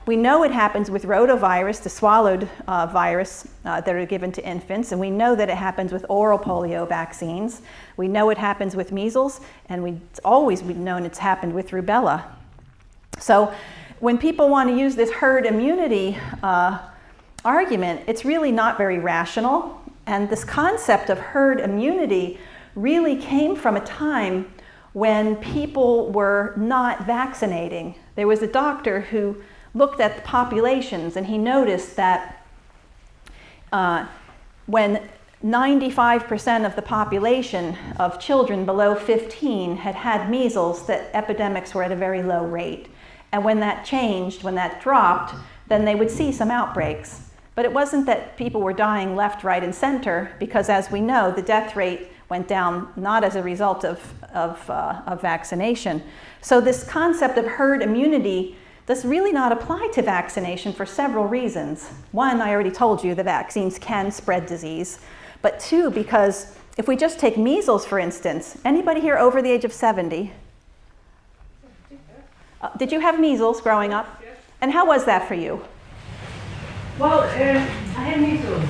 We know it happens with rotavirus, the swallowed virus that are given to infants, and we know that it happens with oral polio vaccines. We know it happens with measles, and we've always known it's happened with rubella. So when people want to use this herd immunity argument, it's really not very rational. And this concept of herd immunity really came from a time when people were not vaccinating. There was a doctor who looked at the populations, and he noticed that when 95% of the population of children below 15 had had measles, that epidemics were at a very low rate. And when that changed, when that dropped, then they would see some outbreaks. But it wasn't that people were dying left, right, and center, because as we know, the death rate went down not as a result of vaccination. So this concept of herd immunity does really not apply to vaccination for several reasons. One, I already told you, the vaccines can spread disease. But two, because if we just take measles, for instance, anybody here over the age of 70? Did you have measles growing up? Yes. And how was that for you? Well, I had measles.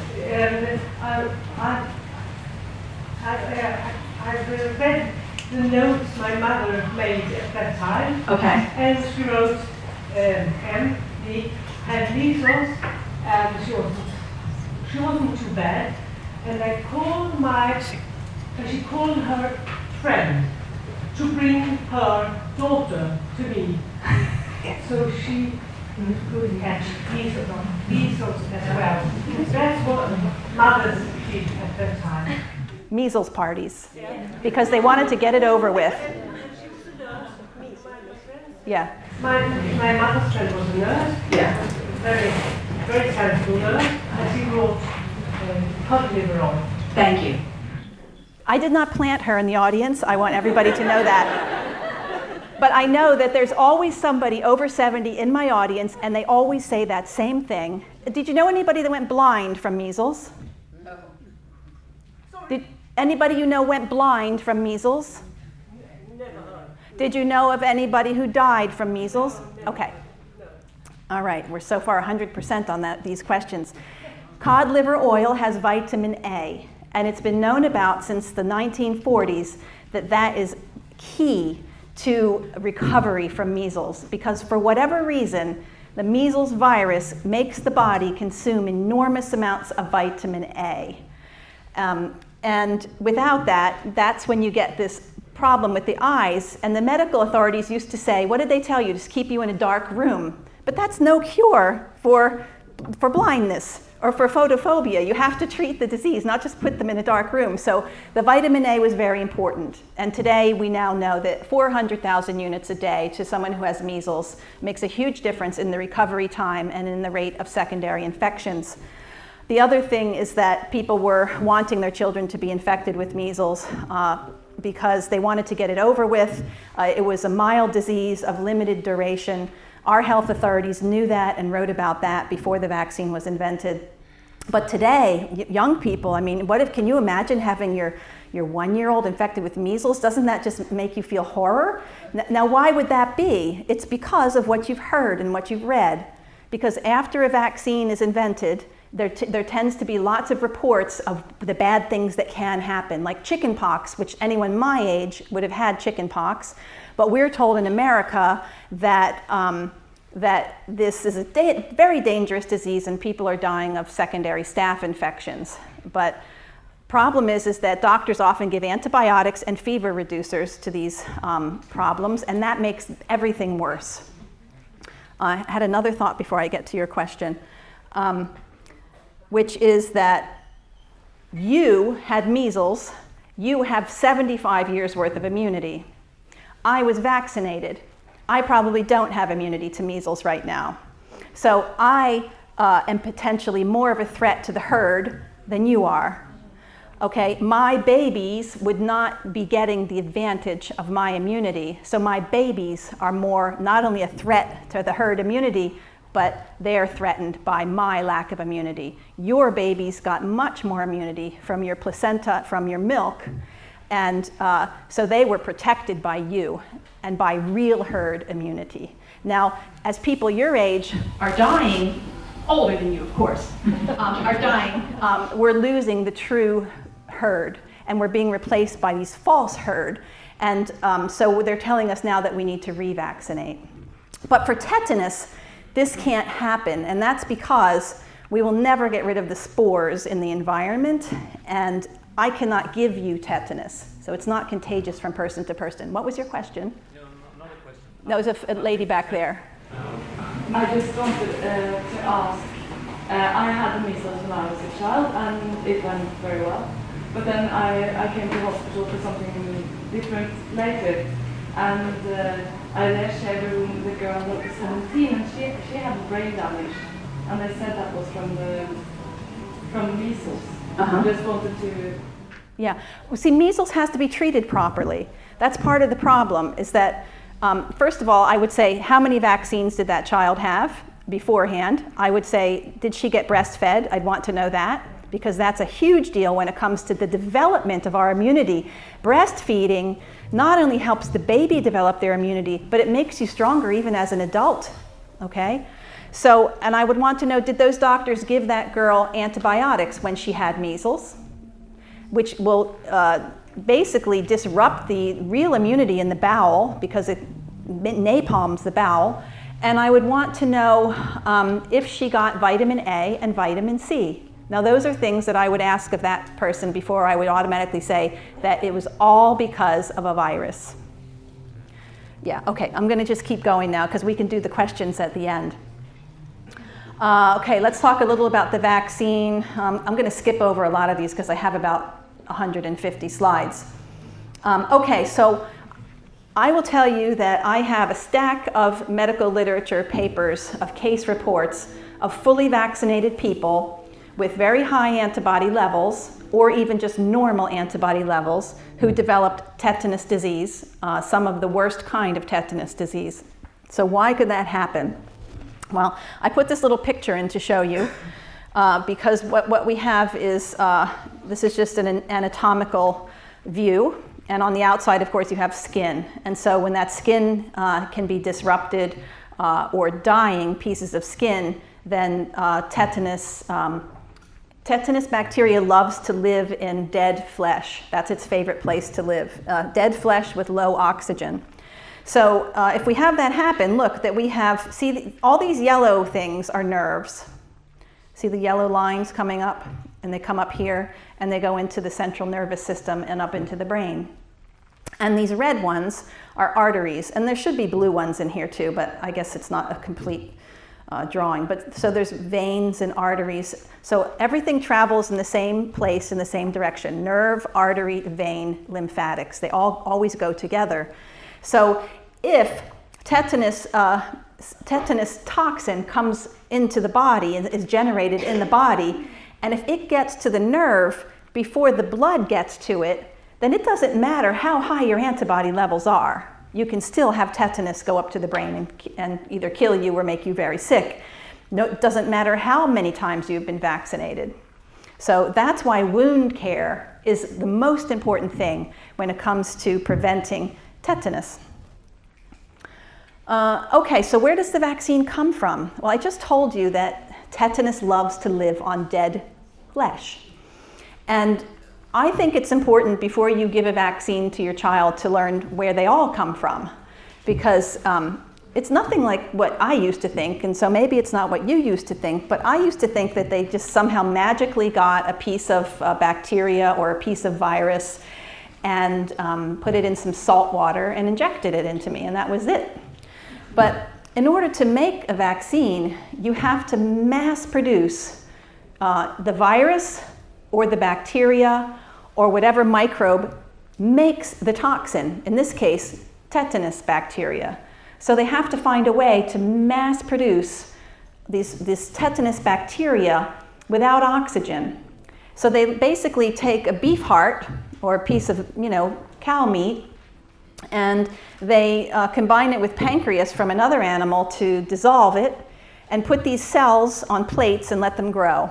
I've read the notes my mother made at that time. Okay. And she wrote, MD had measles, and she wasn't too bad. And I called she called her friend to bring her daughter to me. So she could catch measles as well. That's what mothers did at that time. Measles parties, because they wanted to get it over with. Yeah. My mother's friend was a nurse. Yeah. Very, very talented nurse, and she brought cod liver on. Thank you. I did not plant her in the audience. I want everybody to know that. But I know that there's always somebody over 70 in my audience, and they always say that same thing. Did you know anybody that went blind from measles? No. Did anybody you know went blind from measles? Never heard. Did you know of anybody who died from measles? Okay. All right, we're so far 100% on these questions. Cod liver oil has vitamin A, And it's been known about since the 1940s that that is key to recovery from measles, because for whatever reason, the measles virus makes the body consume enormous amounts of vitamin A. And without that, that's when you get this problem with the eyes. And the medical authorities used to say, what did they tell you? Just keep you in a dark room. But that's no cure for blindness or for photophobia. You have to treat the disease, not just put them in a dark room. So the vitamin A was very important. And today we now know that 400,000 units a day to someone who has measles makes a huge difference in the recovery time and in the rate of secondary infections. The other thing is that people were wanting their children to be infected with measles because they wanted to get it over with. It was a mild disease of limited duration. Our health authorities knew that and wrote about that before the vaccine was invented. But today, young people, I mean, can you imagine having your 1-year-old infected with measles? Doesn't that just make you feel horror? Now, why would that be? It's because of what you've heard and what you've read. Because after a vaccine is invented, there tends to be lots of reports of the bad things that can happen, like chickenpox, which anyone my age would have had chickenpox. But we're told in America that, that this is a very dangerous disease and people are dying of secondary staph infections. But problem is that doctors often give antibiotics and fever reducers to these problems, and that makes everything worse. I had another thought before I get to your question, which is that you had measles, you have 75 years worth of immunity. I was vaccinated. I probably don't have immunity to measles right now. So I am potentially more of a threat to the herd than you are. Okay, my babies would not be getting the advantage of my immunity. So my babies are more not only a threat to the herd immunity, but they're threatened by my lack of immunity. Your babies got much more immunity from your placenta, from your milk, and so they were protected by you and by real herd immunity. Now, as people your age are dying, older than you, of course, are dying, we're losing the true herd, and we're being replaced by these false herd. And so they're telling us now that we need to revaccinate. But for tetanus, this can't happen, and that's because we will never get rid of the spores in the environment, and I cannot give you tetanus, so it's not contagious from person to person. What was your question? No, not a question. No, it was a lady back there. I just wanted to ask, I had the measles when I was a child, and it went very well. But then I came to hospital for something different later, and I there shared a room with a girl that was 17, and she had brain damage, and they said that was from measles. I just wanted to... Yeah, well, see, measles has to be treated properly. That's part of the problem, is that, first of all, I would say, how many vaccines did that child have beforehand? I would say, did she get breastfed? I'd want to know that, because that's a huge deal when it comes to the development of our immunity. Breastfeeding not only helps the baby develop their immunity, but it makes you stronger even as an adult, okay? So, and I would want to know, did those doctors give that girl antibiotics when she had measles, which will basically disrupt the real immunity in the bowel because it napalms the bowel. And I would want to know if she got vitamin A and vitamin C. Now, those are things that I would ask of that person before I would automatically say that it was all because of a virus. Yeah, okay, I'm going to just keep going now because we can do the questions at the end. Okay, let's talk a little about the vaccine. I'm going to skip over a lot of these because I have about 150 slides. Okay, so I will tell you that I have a stack of medical literature papers of case reports of fully vaccinated people with very high antibody levels, or even just normal antibody levels, who developed tetanus disease, some of the worst kind of tetanus disease. So why could that happen? Well, I put this little picture in to show you, because what we have is, this is just an anatomical view, and on the outside, of course, you have skin. And so when that skin can be disrupted or dying pieces of skin, then tetanus Tetanus bacteria loves to live in dead flesh. That's its favorite place to live. Dead flesh with low oxygen. So if we have that happen, look, that we have, see, all these yellow things are nerves. See the yellow lines coming up? And they come up here, and they go into the central nervous system and up into the brain. And these red ones are arteries. And there should be blue ones in here too, but I guess it's not a complete drawing. But so there's veins and arteries. So everything travels in the same place, in the same direction. Nerve, artery, vein, lymphatics. They all always go together. So if tetanus toxin comes into the body and is generated in the body, and if it gets to the nerve before the blood gets to it, then it doesn't matter how high your antibody levels are. You can still have tetanus go up to the brain and either kill you or make you very sick. No, it doesn't matter how many times you've been vaccinated. So that's why wound care is the most important thing when it comes to preventing tetanus. Okay, so where does the vaccine come from? Well, I just told you that tetanus loves to live on dead flesh. And I think it's important before you give a vaccine to your child to learn where they all come from, because it's nothing like what I used to think, and so maybe it's not what you used to think, but I used to think that they just somehow magically got a piece of bacteria or a piece of virus and put it in some salt water and injected it into me, and that was it. But in order to make a vaccine, you have to mass produce the virus or the bacteria or whatever microbe makes the toxin, in this case, tetanus bacteria. So they have to find a way to mass produce this tetanus bacteria without oxygen. So they basically take a beef heart or a piece of, cow meat, and they combine it with pancreas from another animal to dissolve it and put these cells on plates and let them grow.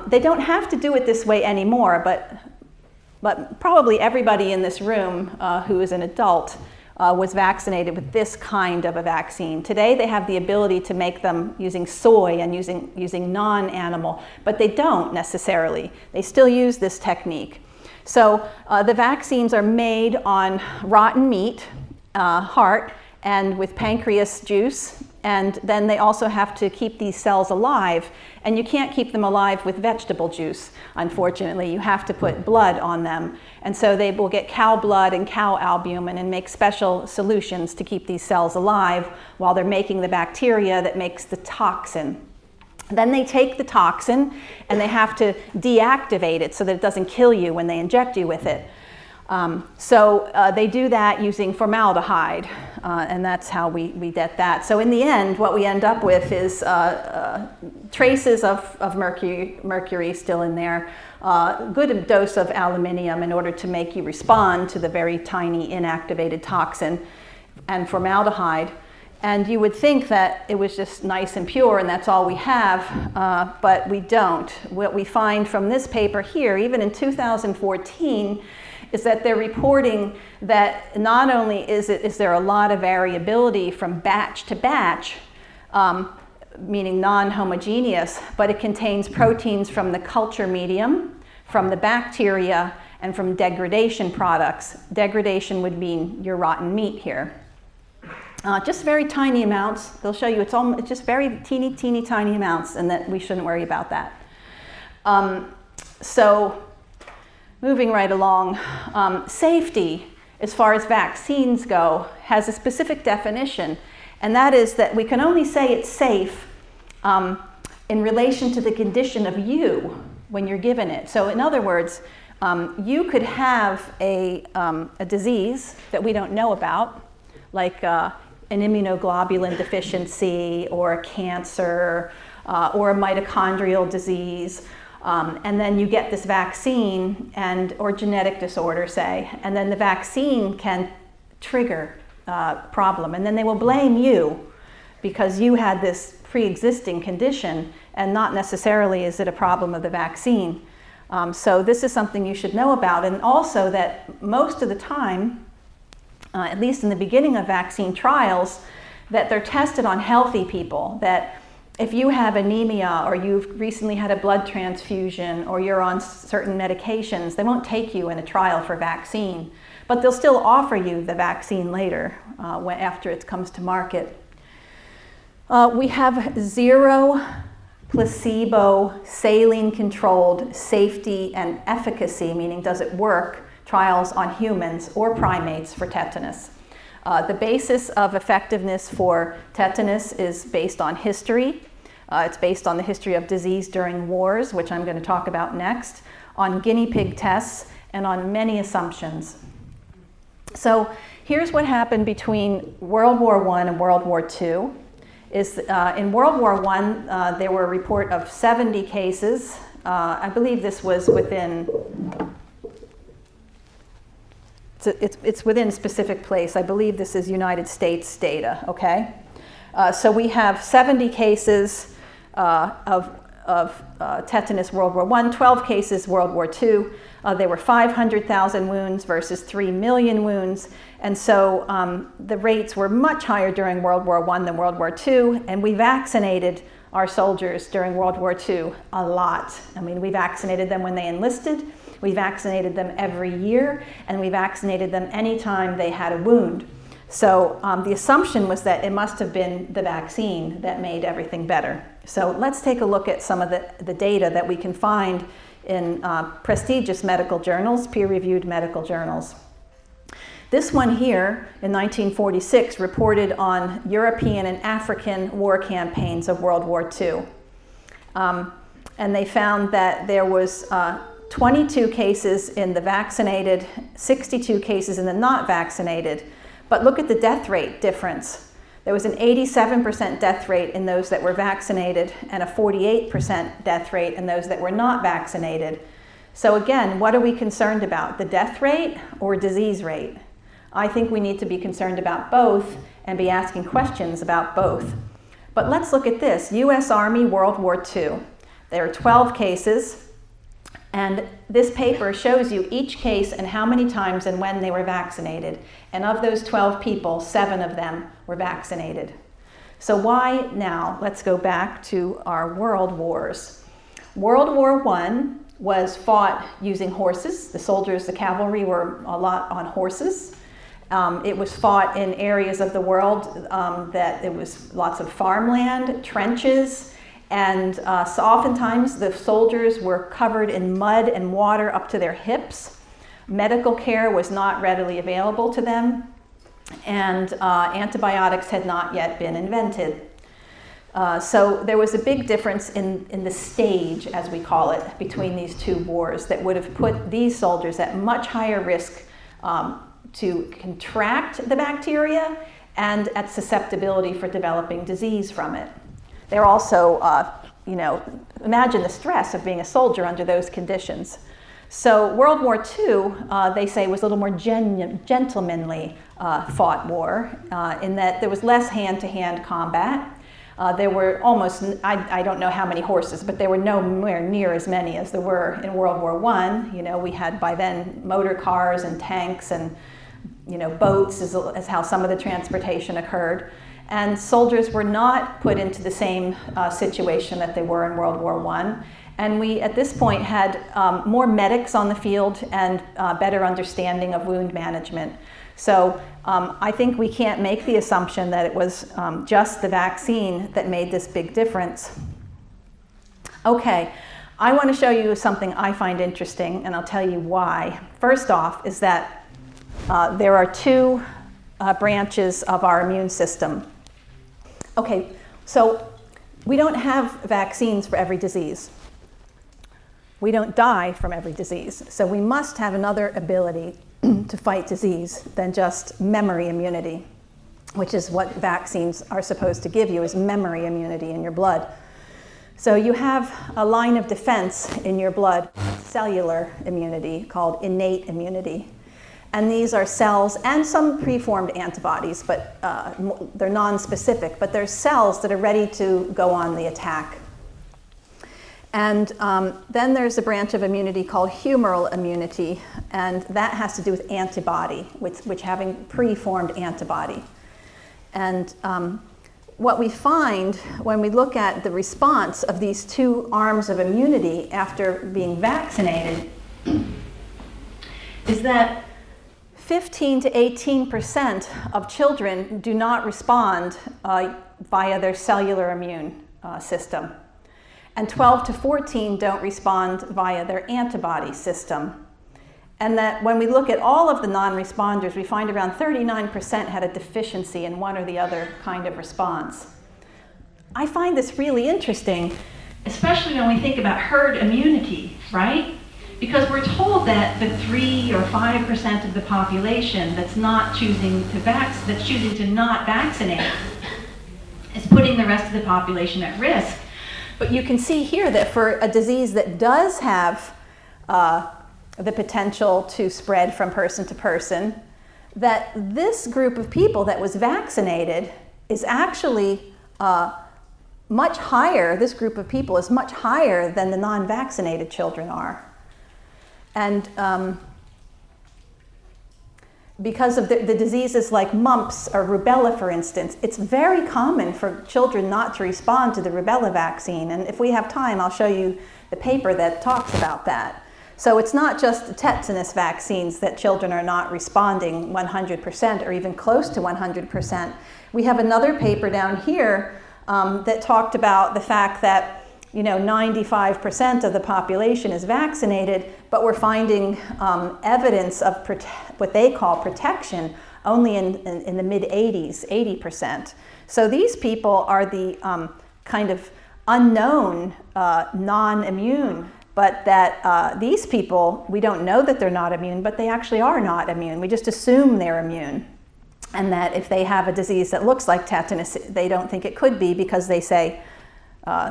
They don't have to do it this way anymore, but probably everybody in this room who is an adult was vaccinated with this kind of a vaccine. Today they have the ability to make them using soy and using non-animal, but they don't necessarily. They still use this technique. So the vaccines are made on rotten meat, heart, and with pancreas juice, and then they also have to keep these cells alive, and you can't keep them alive with vegetable juice, unfortunately. You have to put blood on them, and so they will get cow blood and cow albumin and make special solutions to keep these cells alive while they're making the bacteria that makes the toxin. Then they take the toxin and they have to deactivate it so that it doesn't kill you when they inject you with it. So they do that using formaldehyde, and that's how we get that. So in the end, what we end up with is traces of mercury still in there, good dose of aluminium in order to make you respond to the very tiny inactivated toxin, and formaldehyde. And you would think that it was just nice and pure and that's all we have, but we don't. What we find from this paper here, even in 2014, is that they're reporting that not only is there a lot of variability from batch to batch, meaning non-homogeneous, but it contains proteins from the culture medium, from the bacteria, and from degradation products. Degradation would mean your rotten meat here. Just very tiny amounts. They'll show you it's just very teeny tiny amounts, and that we shouldn't worry about that. So moving right along, safety as far as vaccines go has a specific definition, and that is that we can only say it's safe in relation to the condition of you when you're given it. So in other words, you could have a disease that we don't know about, like an immunoglobulin deficiency or a cancer or a mitochondrial disease, and then you get this vaccine or genetic disorder, say, and then the vaccine can trigger problem, and then they will blame you because you had this pre-existing condition, and not necessarily is it a problem of the vaccine. So this is something you should know about, and also that most of the time, at least in the beginning of vaccine trials, that they're tested on healthy people, that if you have anemia or you've recently had a blood transfusion or you're on certain medications, they won't take you in a trial for vaccine, but they'll still offer you the vaccine later after it comes to market. We have 0 placebo, saline-controlled safety and efficacy, meaning does it work, trials on humans or primates for tetanus. The basis of effectiveness for tetanus is based on history. It's based on the history of disease during wars, which I'm going to talk about next, on guinea pig tests, and on many assumptions. So here's what happened between World War I and World War II. In World War I, there were a report of 70 cases. I believe this was within, it's within a specific place. I believe this is United States data, okay? So we have 70 cases of tetanus World War I, 12 cases World War II. There were 500,000 wounds versus 3 million wounds. And so the rates were much higher during World War I than World War II. And we vaccinated our soldiers during World War II a lot. I mean, we vaccinated them when they enlisted. We vaccinated them every year. And we vaccinated them anytime they had a wound. So the assumption was that it must have been the vaccine that made everything better. So let's take a look at some of the data that we can find in prestigious medical journals, peer-reviewed medical journals. This one here in 1946 reported on European and African war campaigns of World War II. And they found that there was 22 cases in the vaccinated, 62 cases in the not vaccinated. But look at the death rate difference. There was an 87% death rate in those that were vaccinated and a 48% death rate in those that were not vaccinated. So again, what are we concerned about? The death rate or disease rate? I think we need to be concerned about both and be asking questions about both. But let's look at this. U.S. Army, World War II. There are 12 cases. And this paper shows you each case and how many times and when they were vaccinated. And of those 12 people, 7 of them were vaccinated. So why now? Let's go back to our world wars. World War I was fought using horses. The soldiers, the cavalry were a lot on horses. It was fought in areas of the world that it was lots of farmland, trenches, and so oftentimes the soldiers were covered in mud and water up to their hips. Medical care was not readily available to them, and antibiotics had not yet been invented. So there was a big difference in the stage, as we call it, between these two wars that would have put these soldiers at much higher risk to contract the bacteria and at susceptibility for developing disease from it. They're also, imagine the stress of being a soldier under those conditions. So World War II, they say, was a little more gentlemanly fought war in that there was less hand-to-hand combat. There were almost, I don't know how many horses, but there were nowhere near as many as there were in World War I. You know, we had by then motor cars and tanks and, boats as how some of the transportation occurred. And soldiers were not put into the same situation that they were in World War I. And we, at this point, had more medics on the field and better understanding of wound management. So I think we can't make the assumption that it was just the vaccine that made this big difference. Okay, I want to show you something I find interesting, and I'll tell you why. First off is that there are two branches of our immune system. Okay, so we don't have vaccines for every disease. We don't die from every disease. So we must have another ability to fight disease than just memory immunity, which is what vaccines are supposed to give you, is memory immunity in your blood. So you have a line of defense in your blood, cellular immunity, called innate immunity. And these are cells and some preformed antibodies, but they're non-specific, but they're cells that are ready to go on the attack. And then there's a branch of immunity called humoral immunity, and that has to do with antibody, which having preformed antibody. And what we find when we look at the response of these two arms of immunity after being vaccinated is that 15 to 18% of children do not respond via their cellular immune system, and 12 to 14 don't respond via their antibody system. And that when we look at all of the non-responders, we find around 39% had a deficiency in one or the other kind of response. I find this really interesting, especially when we think about herd immunity, right? Because we're told that the 3 or 5% of the population that's not choosing to that's choosing to not vaccinate is putting the rest of the population at risk. But you can see here that for a disease that does have the potential to spread from person to person, that this group of people that was vaccinated is actually much higher, this group of people is much higher than the non-vaccinated children are. And because of the diseases like mumps or rubella, for instance, it's very common for children not to respond to the rubella vaccine. And if we have time, I'll show you the paper that talks about that. So it's not just the tetanus vaccines that children are not responding 100% or even close to 100%. We have another paper down here that talked about the fact that 95% of the population is vaccinated, but we're finding evidence of what they call protection only in the mid-80s, 80%. So these people are the kind of unknown non-immune, but that these people, we don't know that they're not immune, but they actually are not immune. We just assume they're immune. And that if they have a disease that looks like tetanus, they don't think it could be because they say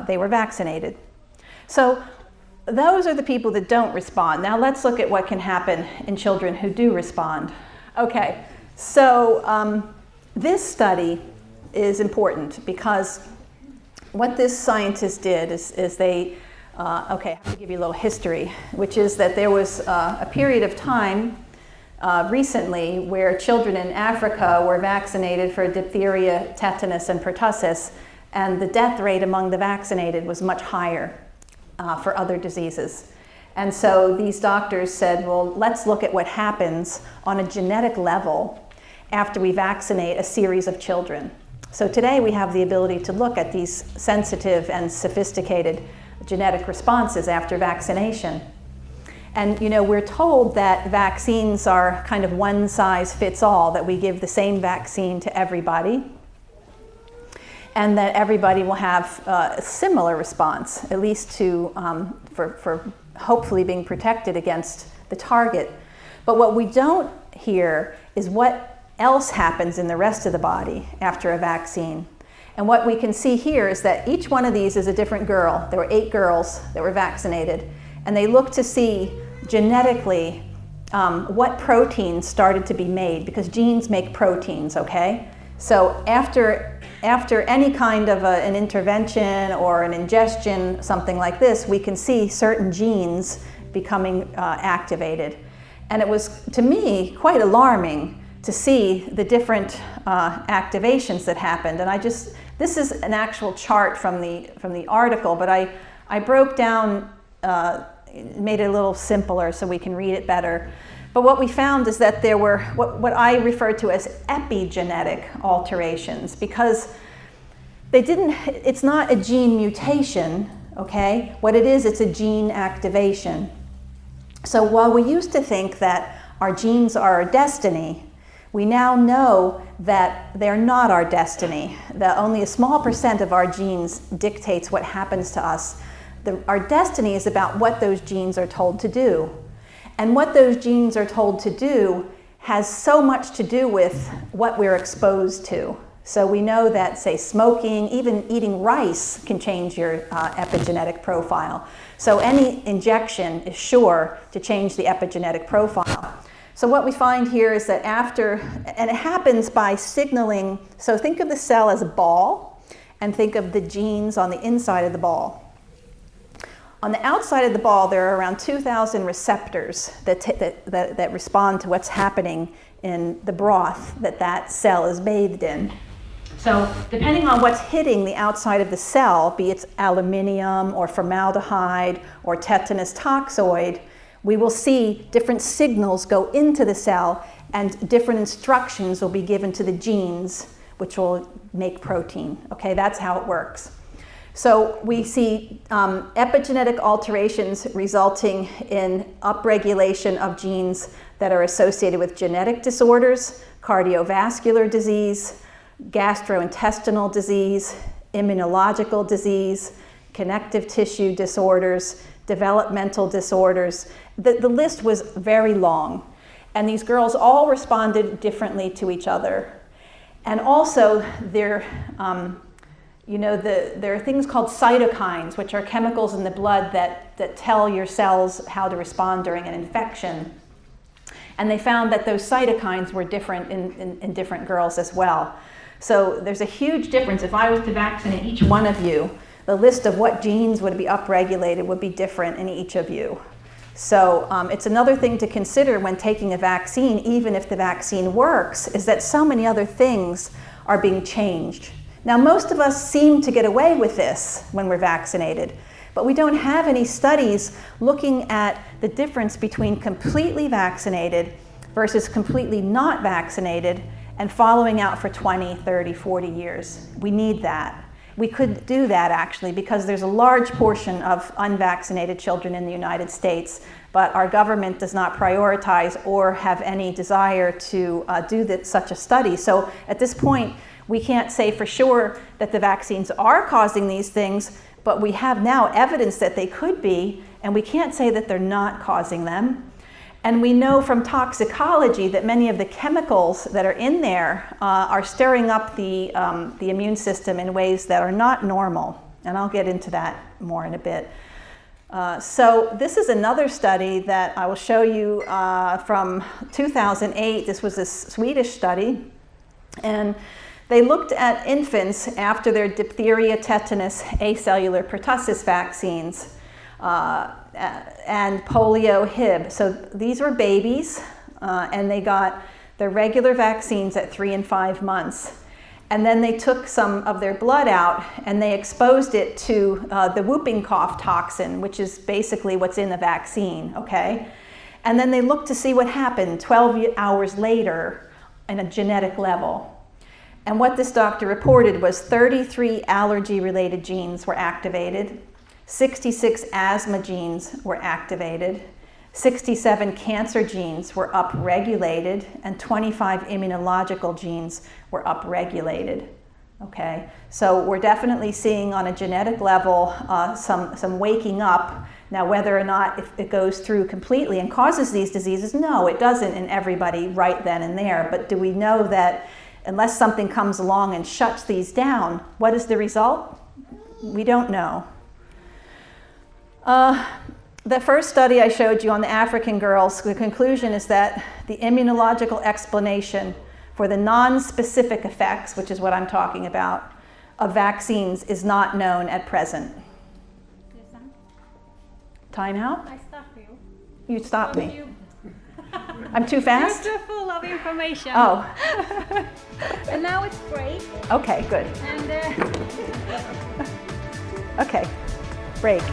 they were vaccinated. So those are the people that don't respond. Now let's look at what can happen in children who do respond. Okay, so this study is important because what this scientist did is they, okay, I have to give you a little history, which is that there was a period of time recently where children in Africa were vaccinated for diphtheria, tetanus, and pertussis, and the death rate among the vaccinated was much higher for other diseases. And so these doctors said, well, let's look at what happens on a genetic level after we vaccinate a series of children. So today we have the ability to look at these sensitive and sophisticated genetic responses after vaccination. And we're told that vaccines are kind of one size fits all, that we give the same vaccine to everybody, and that everybody will have a similar response, at least to for hopefully being protected against the target. But what we don't hear is what else happens in the rest of the body after a vaccine. And what we can see here is that each one of these is a different girl. There were 8 girls that were vaccinated, and they looked to see genetically what proteins started to be made, because genes make proteins, okay? So after any kind of an intervention or an ingestion, something like this, we can see certain genes becoming activated. And it was, to me, quite alarming to see the different activations that happened. And this is an actual chart from the article, but I broke down, made it a little simpler so we can read it better. But what we found is that there were what I refer to as epigenetic alterations, because it's not a gene mutation, okay? What it is, it's a gene activation. So while we used to think that our genes are our destiny, we now know that they're not our destiny, that only a small percent of our genes dictates what happens to us. Our destiny is about what those genes are told to do. And what those genes are told to do has so much to do with what we're exposed to. So we know that, say, smoking, even eating rice can change your epigenetic profile. So any injection is sure to change the epigenetic profile. So what we find here is that and it happens by signaling, so think of the cell as a ball, and think of the genes on the inside of the ball. On the outside of the ball, there are around 2,000 receptors that respond to what's happening in the broth that cell is bathed in. So depending on what's hitting the outside of the cell, be it aluminium or formaldehyde or tetanus toxoid, we will see different signals go into the cell and different instructions will be given to the genes, which will make protein. Okay, that's how it works. So we see epigenetic alterations resulting in upregulation of genes that are associated with genetic disorders, cardiovascular disease, gastrointestinal disease, immunological disease, connective tissue disorders, developmental disorders. The list was very long, and these girls all responded differently to each other. And also, there are things called cytokines, which are chemicals in the blood that tell your cells how to respond during an infection. And they found that those cytokines were different in different girls as well. So there's a huge difference. If I was to vaccinate each one of you, the list of what genes would be upregulated would be different in each of you. So it's another thing to consider when taking a vaccine, even if the vaccine works, is that so many other things are being changed. Now, most of us seem to get away with this when we're vaccinated, but we don't have any studies looking at the difference between completely vaccinated versus completely not vaccinated and following out for 20, 30, 40 years. We need that. We could do that actually because there's a large portion of unvaccinated children in the United States, but our government does not prioritize or have any desire to do such a study. So at this point, we can't say for sure that the vaccines are causing these things, but we have now evidence that they could be, and we can't say that they're not causing them. And we know from toxicology that many of the chemicals that are in there are stirring up the immune system in ways that are not normal. And I'll get into that more in a bit. So this is another study that I will show you from 2008. This was a Swedish study. And they looked at infants after their diphtheria, tetanus, acellular pertussis vaccines. And polio, Hib. So these were babies, and they got their regular vaccines at 3 and 5 months. And then they took some of their blood out and they exposed it to the whooping cough toxin, which is basically what's in the vaccine, okay? And then they looked to see what happened 12 hours later in a genetic level. And what this doctor reported was 33 allergy-related genes were activated, 66 asthma genes were activated, 67 cancer genes were upregulated, and 25 immunological genes were upregulated. Okay, so we're definitely seeing on a genetic level some waking up. Now, whether or not if it goes through completely and causes these diseases, no, it doesn't in everybody right then and there. But do we know that unless something comes along and shuts these down, what is the result? We don't know. The first study I showed you on the African girls, the conclusion is that the immunological explanation for the non-specific effects, which is what I'm talking about, of vaccines is not known at present. Suzanne, Time out? I stopped you. You stopped me. You- I'm too fast? You're too full of information. Oh, And now it's break. okay, good. And Okay, break.